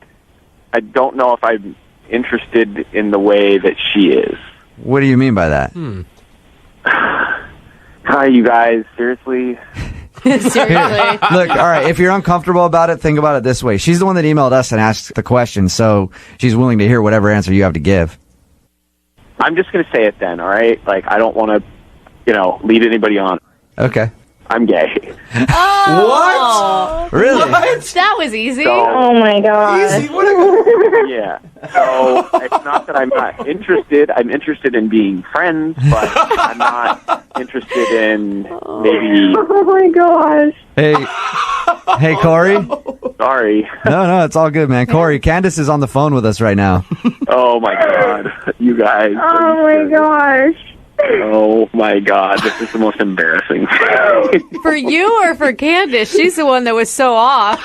I don't know if I'm interested in the way that she is. What do you mean by that? Hi, you guys. Seriously? Seriously. Look, all right, if you're uncomfortable about it, think about it this way. She's the one that emailed us and asked the question, so she's willing to hear whatever answer you have to give. I'm just going to say it then, all right? Like, I don't want to, lead anybody on. Okay. I'm gay. Oh. What? Really? That was easy. Oh, my God. Easy. What a... Yeah. So it's not that I'm not interested. I'm interested in being friends, but I'm not interested in maybe... Oh, my gosh. Hey, Hey, Corey. Sorry. No, it's all good, man. Corey, Candace is on the phone with us right now. Oh my God, you guys. Oh my gosh. Oh my God, this is the most embarrassing thing. For you or for Candace? She's the one that was so off.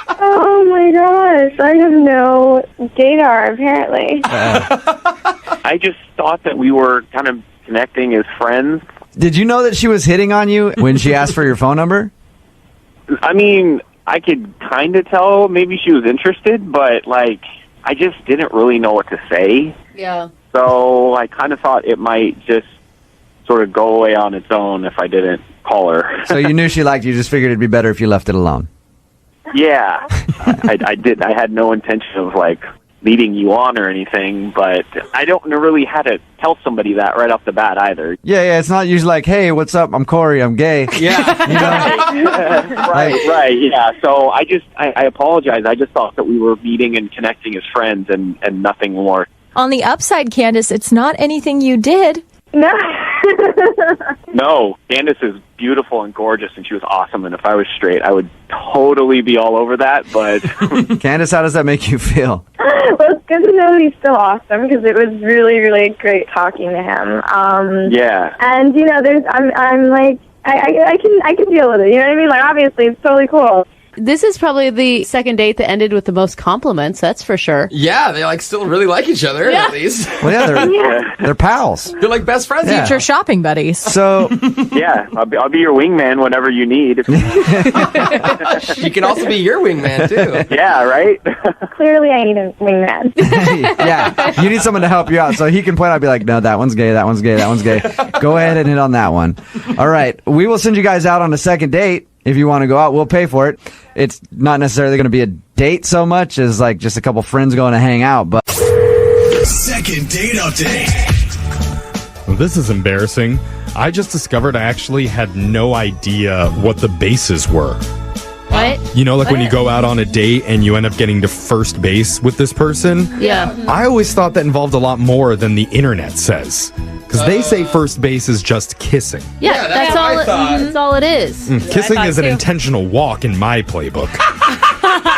Oh my gosh, I have no gaydar apparently. I just thought that we were kind of connecting as friends. Did you know that she was hitting on you when she asked for your phone number? I mean, I could kind of tell maybe she was interested, but like, I just didn't really know what to say. Yeah. So I kind of thought it might just sort of go away on its own if I didn't call her. So you knew she liked you, just figured it'd be better if you left it alone. Yeah, I did. I had no intention of like leading you on or anything, but I don't know really how to tell somebody that right off the bat either. Yeah, it's not usually like, hey, what's up? I'm Corey, I'm gay. Yeah. You know? Right, yeah. So I apologize. I just thought that we were meeting and connecting as friends and nothing more. On the upside, Candace, it's not anything you did. No. No, Candace is beautiful and gorgeous, and she was awesome. And if I was straight, I would totally be all over that. But Candace, how does that make you feel? Well, it's good to know he's still awesome because it was really, really great talking to him. Yeah. And you know, I'm like, I can deal with it. You know what I mean? Like, obviously, it's totally cool. This is probably the second date that ended with the most compliments, that's for sure. Yeah, they like still really like each other, at least. Well, yeah, they're pals. They're like best friends. Future shopping buddies. So, yeah, I'll be your wingman whenever you need. You can also be your wingman, too. Yeah, right? Clearly, I need a wingman. Yeah, you need someone to help you out. So he can point out and be like, no, that one's gay, that one's gay, that one's gay. Go ahead and hit on that one. All right, we will send you guys out on a second date. If you want to go out, we'll pay for it. It's not necessarily going to be a date so much as like just a couple friends going to hang out. But Second date update. Well, this is embarrassing. I just discovered I actually had no idea what the bases were. What? You know, like when you go out on a date and you end up getting to first base with this person? Yeah. I always thought that involved a lot more than the internet says. Because they say first base is just kissing. Yeah, that's all. That's all it is. Kissing is an intentional walk in my playbook.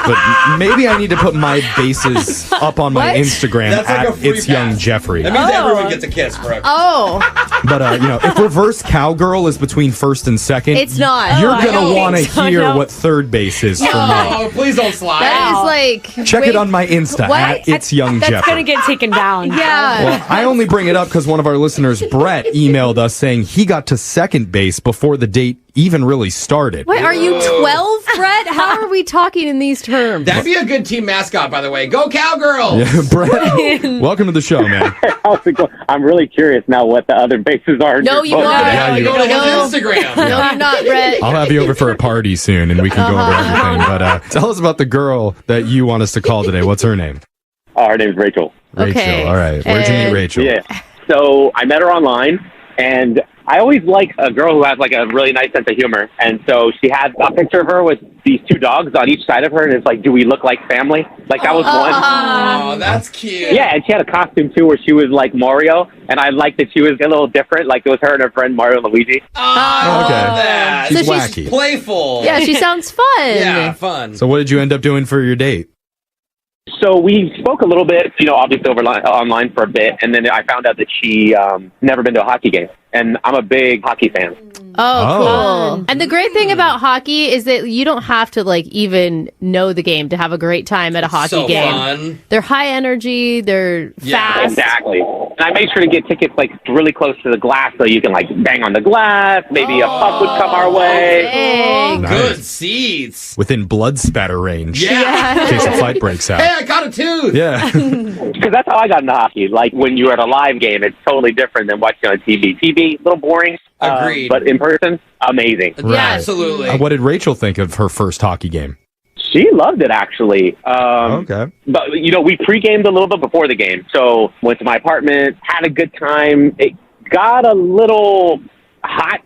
But maybe I need to put my bases up on my Instagram That's like a at free It's pass. Young Jeffrey. That means everyone gets a kiss, Brooke. Oh. But, you know, if reverse cowgirl is between first and second, It's not. You're Oh, I going don't to want to think so, hear no. what third base is for me. Oh, please don't slide. That is like... Check it on my Insta What? at It's Young That's Jeffrey. going to get taken down. Yeah. Well, I only bring it up because one of our listeners, Brett, emailed us saying he got to second base before the date even really started. Wait, are you 12, Brett? How are we talking in these terms? That'd be a good team mascot, by the way. Go Cowgirls! Yeah, Brett, welcome to the show, man. How's it going? I'm really curious now what the other bases are. No, you are. Yeah, you Go to No. his Instagram. No, you're not, Brett. I'll have you over for a party soon, and we can go over everything. But tell us about the girl that you want us to call today. What's her name? Her name's Rachel. Rachel. Okay. All right. Where'd you meet Rachel? Yeah. So I met her online, and I always like a girl who has like a really nice sense of humor. And so she had a picture of her with these two dogs on each side of her, and it's like, do we look like family? Like that was one. Oh, that's cute. Yeah, and she had a costume too where she was like Mario, and I liked that she was a little different, like it was her and her friend Mario and Luigi. Oh, okay. that. She's So wacky. Playful. Yeah, she sounds fun. Yeah, fun. So what did you end up doing for your date? So we spoke a little bit, you know, obviously online for a bit, and then I found out that she never been to a hockey game, and I'm a big hockey fan. Oh, cool. And the great thing about hockey is that you don't have to like even know the game to have a great time at a hockey So game. fun. They're high energy, they're fast. Exactly. And I made sure to get tickets like really close to the glass so you can like bang on the glass. Maybe a puck would come our way. Dang. Nice. Good seats. Within blood spatter range. Yeah. In case a fight breaks out. Hey, I got a tooth. Yeah. Because that's how I got into hockey. Like when you're at a live game, it's totally different than watching on TV. TV, a little boring. Agreed. But in person, amazing. Yeah, absolutely. What did Rachel think of her first hockey game? She loved it, actually. Okay. But, you know, we pre-gamed a little bit before the game. So went to my apartment, had a good time. It got a little hot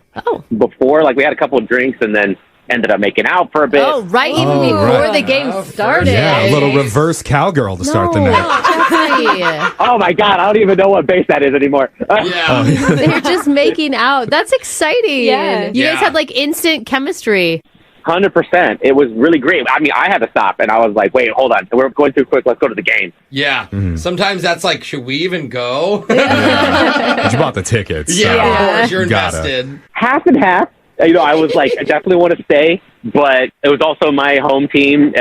before. Like, we had a couple of drinks and then ended up making out for a bit. Oh, right, even before the game started. Yeah, a little reverse cowgirl to start the night. Oh, my God. I don't even know what base that is anymore. They're just making out. That's exciting. Yeah. You guys had like instant chemistry. 100%. It was really great. I mean, I had to stop, and I was like, wait, hold on. We're going too quick. Let's go to the game. Yeah. Sometimes that's like, should we even go? But you bought the tickets. Yeah, so of course. You're you gotta. invested. Half and half. I was like, I definitely want to stay, but it was also my home team,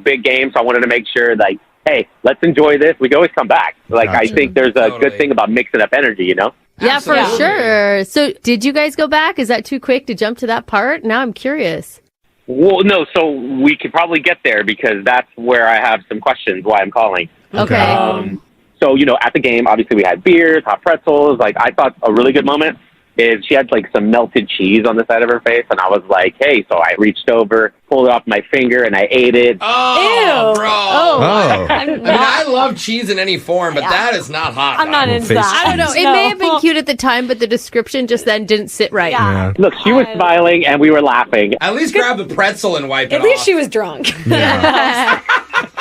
big game, so I wanted to make sure, like, hey, let's enjoy this. We can always come back. Like, I think there's a good thing about mixing up energy, Yeah, Absolutely. for sure. So did you guys go back? Is that too quick to jump to that part? Now I'm curious. Well, no, so we could probably get there because that's where I have some questions why I'm calling. Okay. So, at the game, obviously we had beers, hot pretzels. Like, I thought a really good moment is she had, like, some melted cheese on the side of her face, and I was like, hey, so I reached over, pulled it off my finger, and I ate it. Oh, Ew. bro. Oh. I mean, I love cheese in any form, but that is not hot. I'm not into face that. I don't know. It may have been cute at the time, but the description just then didn't sit right. Yeah. Look, she was smiling, and we were laughing. At least grab the pretzel and wipe it At off. least she was drunk. Yeah.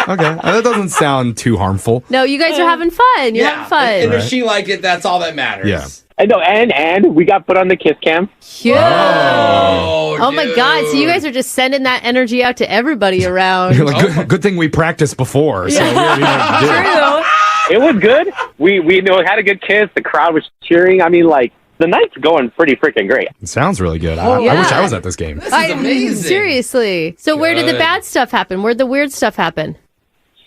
Okay. That doesn't sound too harmful. No, you guys are having fun. You're having fun. And if she liked it, that's all that matters. Yeah. I know, and we got put on the kiss cam. Cute. Oh, my God. So you guys are just sending that energy out to everybody around. You're like, good thing we practiced before. So we already know what to do. It was good. We had a good kiss. The crowd was cheering. I mean, like, the night's going pretty freaking great. It sounds really good. Oh, I yeah. wish I was at this game. This is amazing. Seriously. So where did the bad stuff happen? Where'd the weird stuff happen?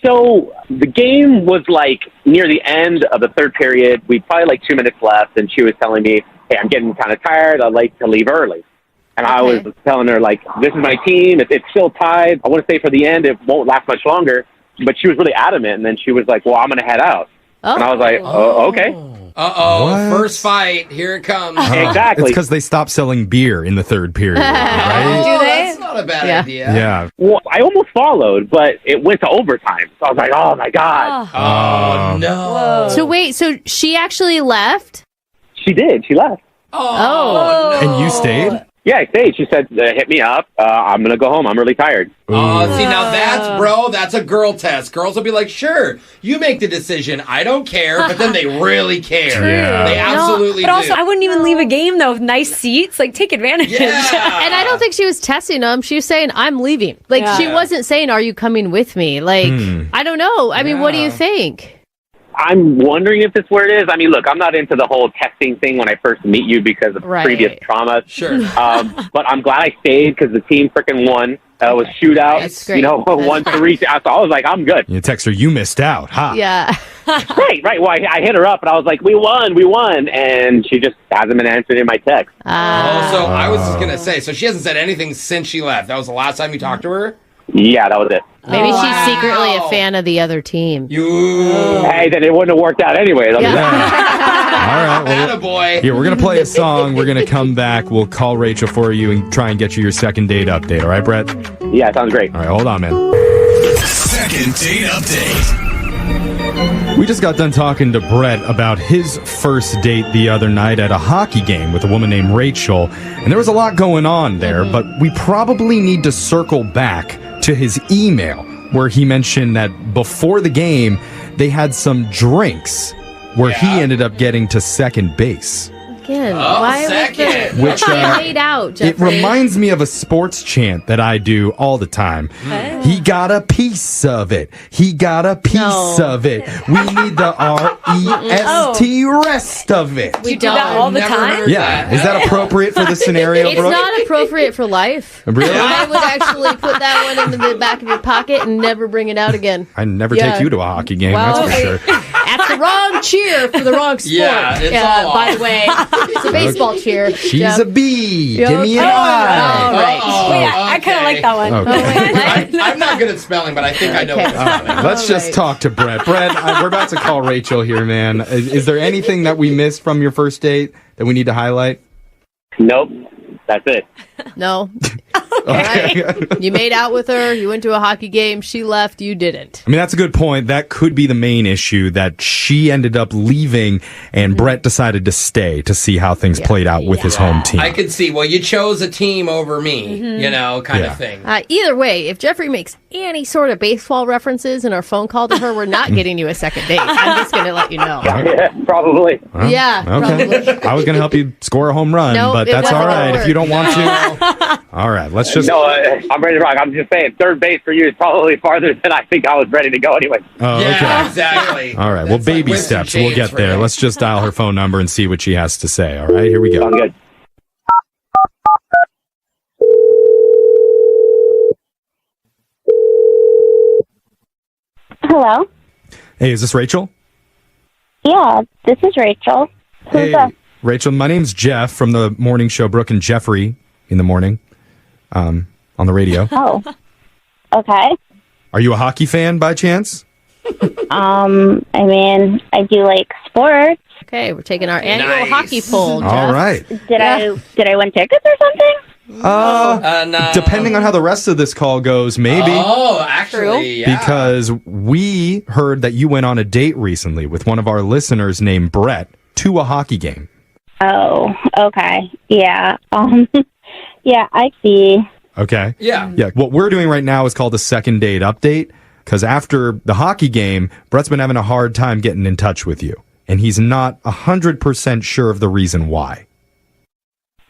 So the game was like near the end of the third period. We probably like 2 minutes left, and she was telling me, hey, I'm getting kind of tired. I'd like to leave early. And I was telling her, like, this is my team. It's still tied. I want to stay for the end. It won't last much longer. But she was really adamant, and then she was like, well, I'm going to head out. And I was like, okay. Uh-oh, What? first fight. Here it comes. Exactly. It's because they stopped selling beer in the third period, right? Oh, that's not a bad idea. Yeah. Well, I almost followed, but it went to overtime. So I was like, oh, my God. Oh, no. So wait, so she actually left? She did. She left. Oh, no. And you stayed? Yeah, I stayed. She said, hit me up. I'm going to go home. I'm really tired. Oh, see, now that's a girl test. Girls will be like, sure, you make the decision. I don't care. But then they really care. True. Yeah. They absolutely But also, do. I wouldn't even leave a game, though, with nice seats. Like, take advantage. Yeah. And I don't think she was testing them. She was saying, I'm leaving. Like, she wasn't saying, are you coming with me? Like, I don't know. I mean, what do you think? I'm wondering if it's where it is. I mean, look, I'm not into the whole testing thing when I first meet you because of previous trauma. Sure. But I'm glad I stayed because the team freaking won. It was shootout. That's great. 1-3. So I was like, I'm good. You text her, you missed out. Ha. Yeah. Right. Well, I hit her up and I was like, we won. And she just hasn't been answering my text. So I was just going to say, so she hasn't said anything since she left. That was the last time you talked to her? Yeah, that was it. Maybe she's secretly a fan of the other team. Hey, then it wouldn't have worked out anyway. All right. Well, Attaboy. here, we're going to play a song. We're going to come back. We'll call Rachel for you and try and get you your second date update. All right, Brett? Yeah, sounds great. All right, hold on, man. Second date update. We just got done talking to Brett about his first date the other night at a hockey game with a woman named Rachel. And there was a lot going on there, but we probably need to circle back to his email where he mentioned that before the game, they had some drinks where he ended up getting to second base. Again, why second. Which made out, it Jeffrey. reminds me of a sports chant that I do all the time. He got a piece of it. He got a piece of it. We need the R-E-S-T rest of it. We do that all the time? Yeah. Is that appropriate for the scenario, It's Brooke? not appropriate for life. Really? I would actually put that one into the back of your pocket and never bring it out again. I never Yeah. take you to a hockey game, Well, that's for sure. That's the wrong cheer for the wrong sport. Yeah, it's all by the way, it's a baseball cheer. She's Jeff. a bee. Yeah, Give me an okay. eye. All right. Wait, I kind of like that one. Okay. I'm not good at spelling, but I think I know what it's spelling. Let's just talk to Brett. Brett, we're about to call Rachel here, man. Is there anything that we missed from your first date that we need to highlight? Nope. That's it. No. Right. You made out with her. You went to a hockey game. She left. You didn't. I mean, that's a good point. That could be the main issue, that she ended up leaving and Brett decided to stay to see how things played out with his home team. I could see, well, you chose a team over me, kind of thing. Either way, if Jeffrey makes any sort of baseball references in our phone call to her, we're not getting you a second date. I'm just going to let you know. Yeah, probably. Yeah, Okay. probably. I was going to help you score a home run, No, but it that's all wasn't right gonna if you don't want No. to. All right, let's just... No, I'm ready to rock. I'm just saying, third base for you is probably farther than I think I was ready to go anyway. Oh, Yeah, okay. exactly. All right, well, baby Winston steps. We'll James get for there. him. Let's just dial her phone number and see what she has to say. All right, here we go. Sounds good. Hello? Hey, is this Rachel? Yeah, this is Rachel. Who's Hey, this? Rachel, my name's Jeff from the morning show Brooke and Jeffrey in the morning on the radio. Oh, okay. Are you a hockey fan by chance? I mean, I do like sports. Okay, we're taking our annual Nice. hockey poll. All Jeff. right. Did I win tickets or something? No. Depending on how the rest of this call goes, maybe. Oh, actually, yeah. Because we heard that you went on a date recently with one of our listeners named Brett to a hockey game. Oh, okay. Yeah. Yeah, I see. Okay. Yeah. Yeah. What we're doing right now is called a second date update because after the hockey game, Brett's been having a hard time getting in touch with you. And he's not 100% sure of the reason why.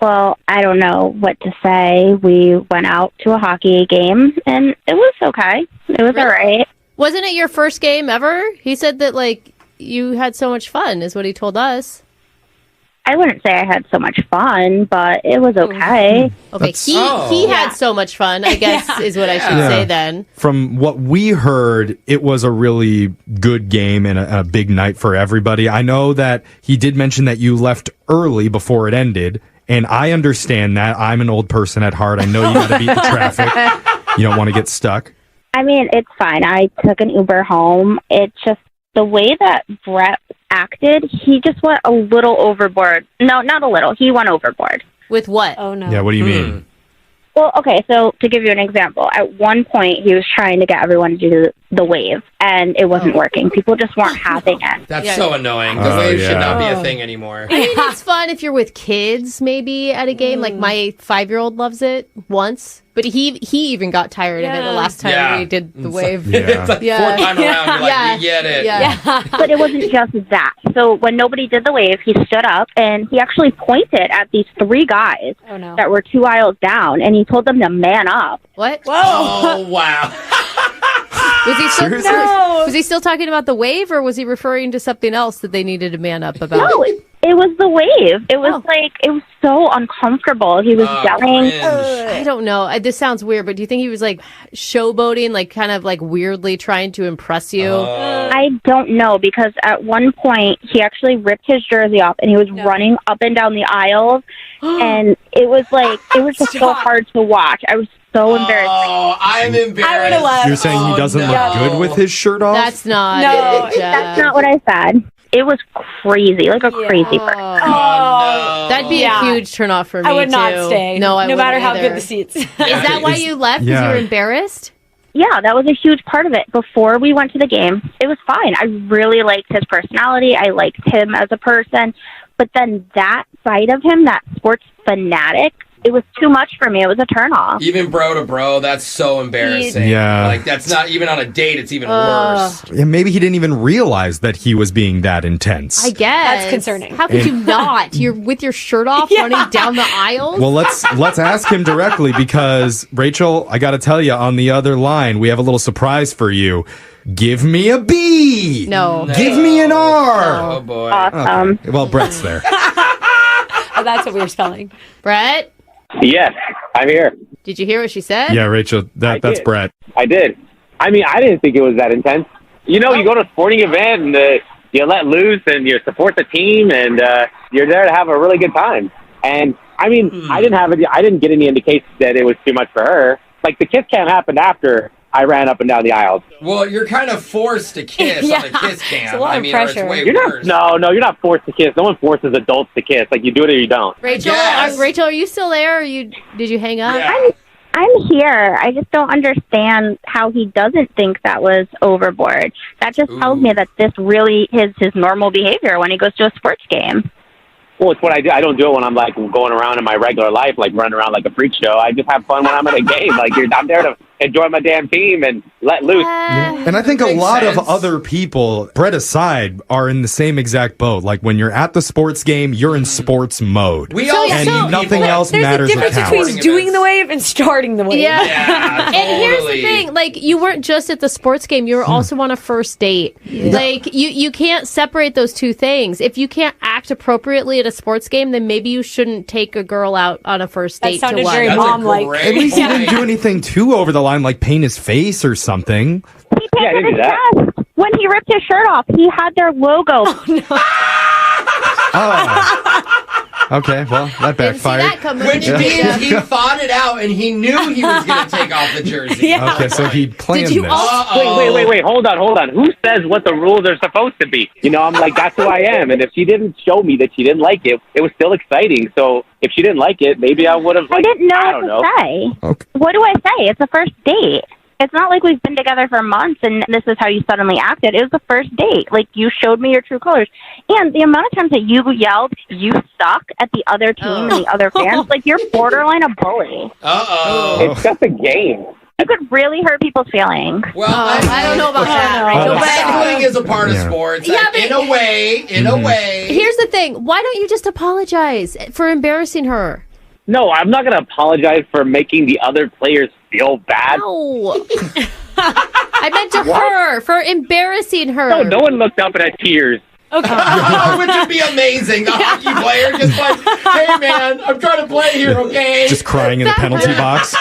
Well, I don't know what to say. We went out to a hockey game, and it was okay. It was all right. Wasn't it your first game ever? He said that, like, you had so much fun, is what he told us. I wouldn't say I had so much fun, but it was okay. Okay, he had so much fun, I guess, is what I should say then. From what we heard, it was a really good game and a big night for everybody. I know that he did mention that you left early before it ended, and I understand that. I'm an old person at heart. I know you got to beat the traffic. You don't want to get stuck. I mean, it's fine. I took an Uber home. It's just the way that Brett acted, he just went a little overboard. No, not a little. He went overboard. With what? Oh, no. Yeah, what do you mean? Well, okay, so to give you an example, at one point he was trying to get everyone to do the wave, and it wasn't working. People just weren't having it. That's so annoying. The wave should not be a thing anymore. I mean, it's fun if you're with kids, maybe, at a game. Like, my 5-year-old loves it once. But he even got tired of it the last time we did the wave. It's like fourth time around, you're like, we get it. Yeah. But it wasn't just that. So when nobody did the wave, he stood up and he actually pointed at these 3 guys that were 2 aisles down, and he told them to man up. What? Whoa. Oh, wow. Was he still talking about the wave, or was he referring to something else that they needed to man up about? No, it was the wave. It was it was so uncomfortable. He was yelling. I don't know. This sounds weird, but do you think he was like showboating, like kind of like weirdly trying to impress you? I don't know, because at one point he actually ripped his jersey off and he was running up and down the aisles, and it was just so hard to watch. I was so embarrassed. Oh, I'm embarrassed. I would have left. You're saying he doesn't look good with his shirt off? That's not it, Jeff. That's not what I said. It was crazy, like a crazy person. Oh, that'd be a huge turnoff for me. I would not too. stay. No, I no wouldn't matter how either. good the seats. Is that why you left? Because you were embarrassed? Yeah, that was a huge part of it. Before we went to the game, it was fine. I really liked his personality. I liked him as a person. But then that side of him, that sports fanatic, it was too much for me. It was a turnoff. Even bro to bro, that's so embarrassing. Yeah. Like, that's not even on a date, it's even worse. Yeah, maybe he didn't even realize that he was being that intense. I guess. That's concerning. How could you not? You're with your shirt off running down the aisles? Well, let's ask him directly, because Rachel, I got to tell you, on the other line, we have a little surprise for you. Give me a B. No. Give me an R. Oh, boy. Awesome. Okay. Well, Brett's there. Oh, that's what we were spelling. Brett, Yes, I'm here. did you hear what she said? Yeah, Rachel, that's did. Brett. I did. I mean, I didn't think it was that intense. You know, you go to a sporting event and you let loose and you support the team and you're there to have a really good time. And I mean, I didn't get any indication that it was too much for her. Like, the kiss cam happened after I ran up and down the aisles. Well, you're kind of forced to kiss on a kiss cam. It's a lot of pressure. Or it's way You're worse. not. No, you're not forced to kiss. No one forces adults to kiss. Like, you do it or you don't. Rachel, Yes. Rachel, are you still there? Or did you hang up? Yeah. I'm here. I just don't understand how he doesn't think that was overboard. That just tells me that this really is his normal behavior when he goes to a sports game. Well, it's what I do. I don't do it when I'm, like, going around in my regular life, like running around like a freak show. I just have fun when I'm at a game. Like, I'm there to enjoy my damn team and let loose. And I think a lot of other people, Brett aside, are in the same exact boat. Like when you're at the sports game, you're in sports mode. And nothing else matters. There's a difference between doing the wave and starting the wave. Yeah. And here's the thing, like, you weren't just at the sports game, you were also on a first date. Like, you can't separate those two things. If you can't act appropriately at a sports game, then maybe you shouldn't take a girl out on a first date. That sounded to very mom-like. At least he didn't do anything too over the line, like paint his face or something. Yeah, I didn't do that. When he ripped his shirt off, he had their logo. Okay, well, that backfired. Which means he thought it out and he knew he was going to take off the jersey. Okay, so he planned this. Wait, hold on. Who says what the rules are supposed to be? You know, I'm like, that's who I am. And if she didn't show me that she didn't like it, it was still exciting. So if she didn't like it, maybe I would have, I didn't know what to say. Okay. What do I say? It's a first date. It's not like we've been together for months and this is how you suddenly acted. It was the first date. Like, you showed me your true colors. And the amount of times that you yelled, "You suck," at the other team and the other fans, like, you're borderline a bully. It's just a game. You could really hurt people's feelings. Well, I don't know about that. Bullying is a part of sports. Yeah, but in a way. Here's the thing. Why don't you just apologize for embarrassing her? No, I'm not going to apologize for making the other players feel bad. No. I meant to her, for embarrassing her. No one looked up and had tears. Okay. Which would be amazing. The hockey player just like, hey man, I'm trying to play here, okay? Just crying in the penalty box.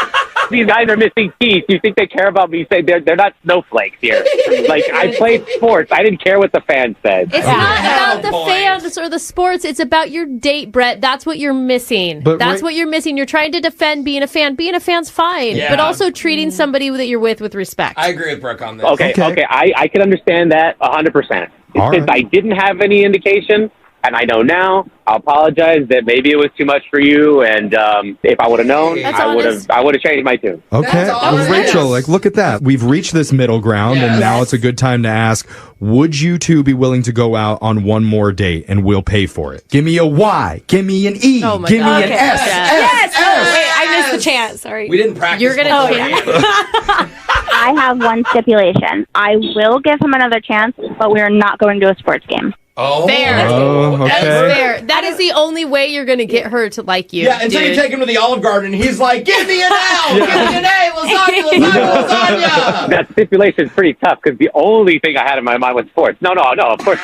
These guys are missing teeth. You think they care about me? Say they're not snowflakes here. Like, I played sports. I didn't care what the fans said. It's not about the fans or the sports. It's about your date, Brett. That's what you're missing. That's what you're missing. You're trying to defend being a fan. Being a fan's fine, but also treating somebody that you're with respect. I agree with Brooke on this. Okay. I can understand that 100%. Since I didn't have any indication, and I know now, I'll apologize that maybe it was too much for you, and if I would have known, I would have changed my tune. Okay, well, Rachel, like, look at that. We've reached this middle ground, and now it's a good time to ask, would you two be willing to go out on one more date, and we'll pay for it? Give me a Y, give me an E, give me an S. Yes! Oh, wait, I missed the chance. Sorry. We didn't practice. You're going to I have one stipulation. I will give him another chance, but we are not going to a sports game. Fair. Okay. That's fair. That is the only way you're going to get her to like you. Yeah, until you take him to the Olive Garden, and he's like, give me an L, give me an A, lasagna. That stipulation is pretty tough because the only thing I had in my mind was sports. No, of course.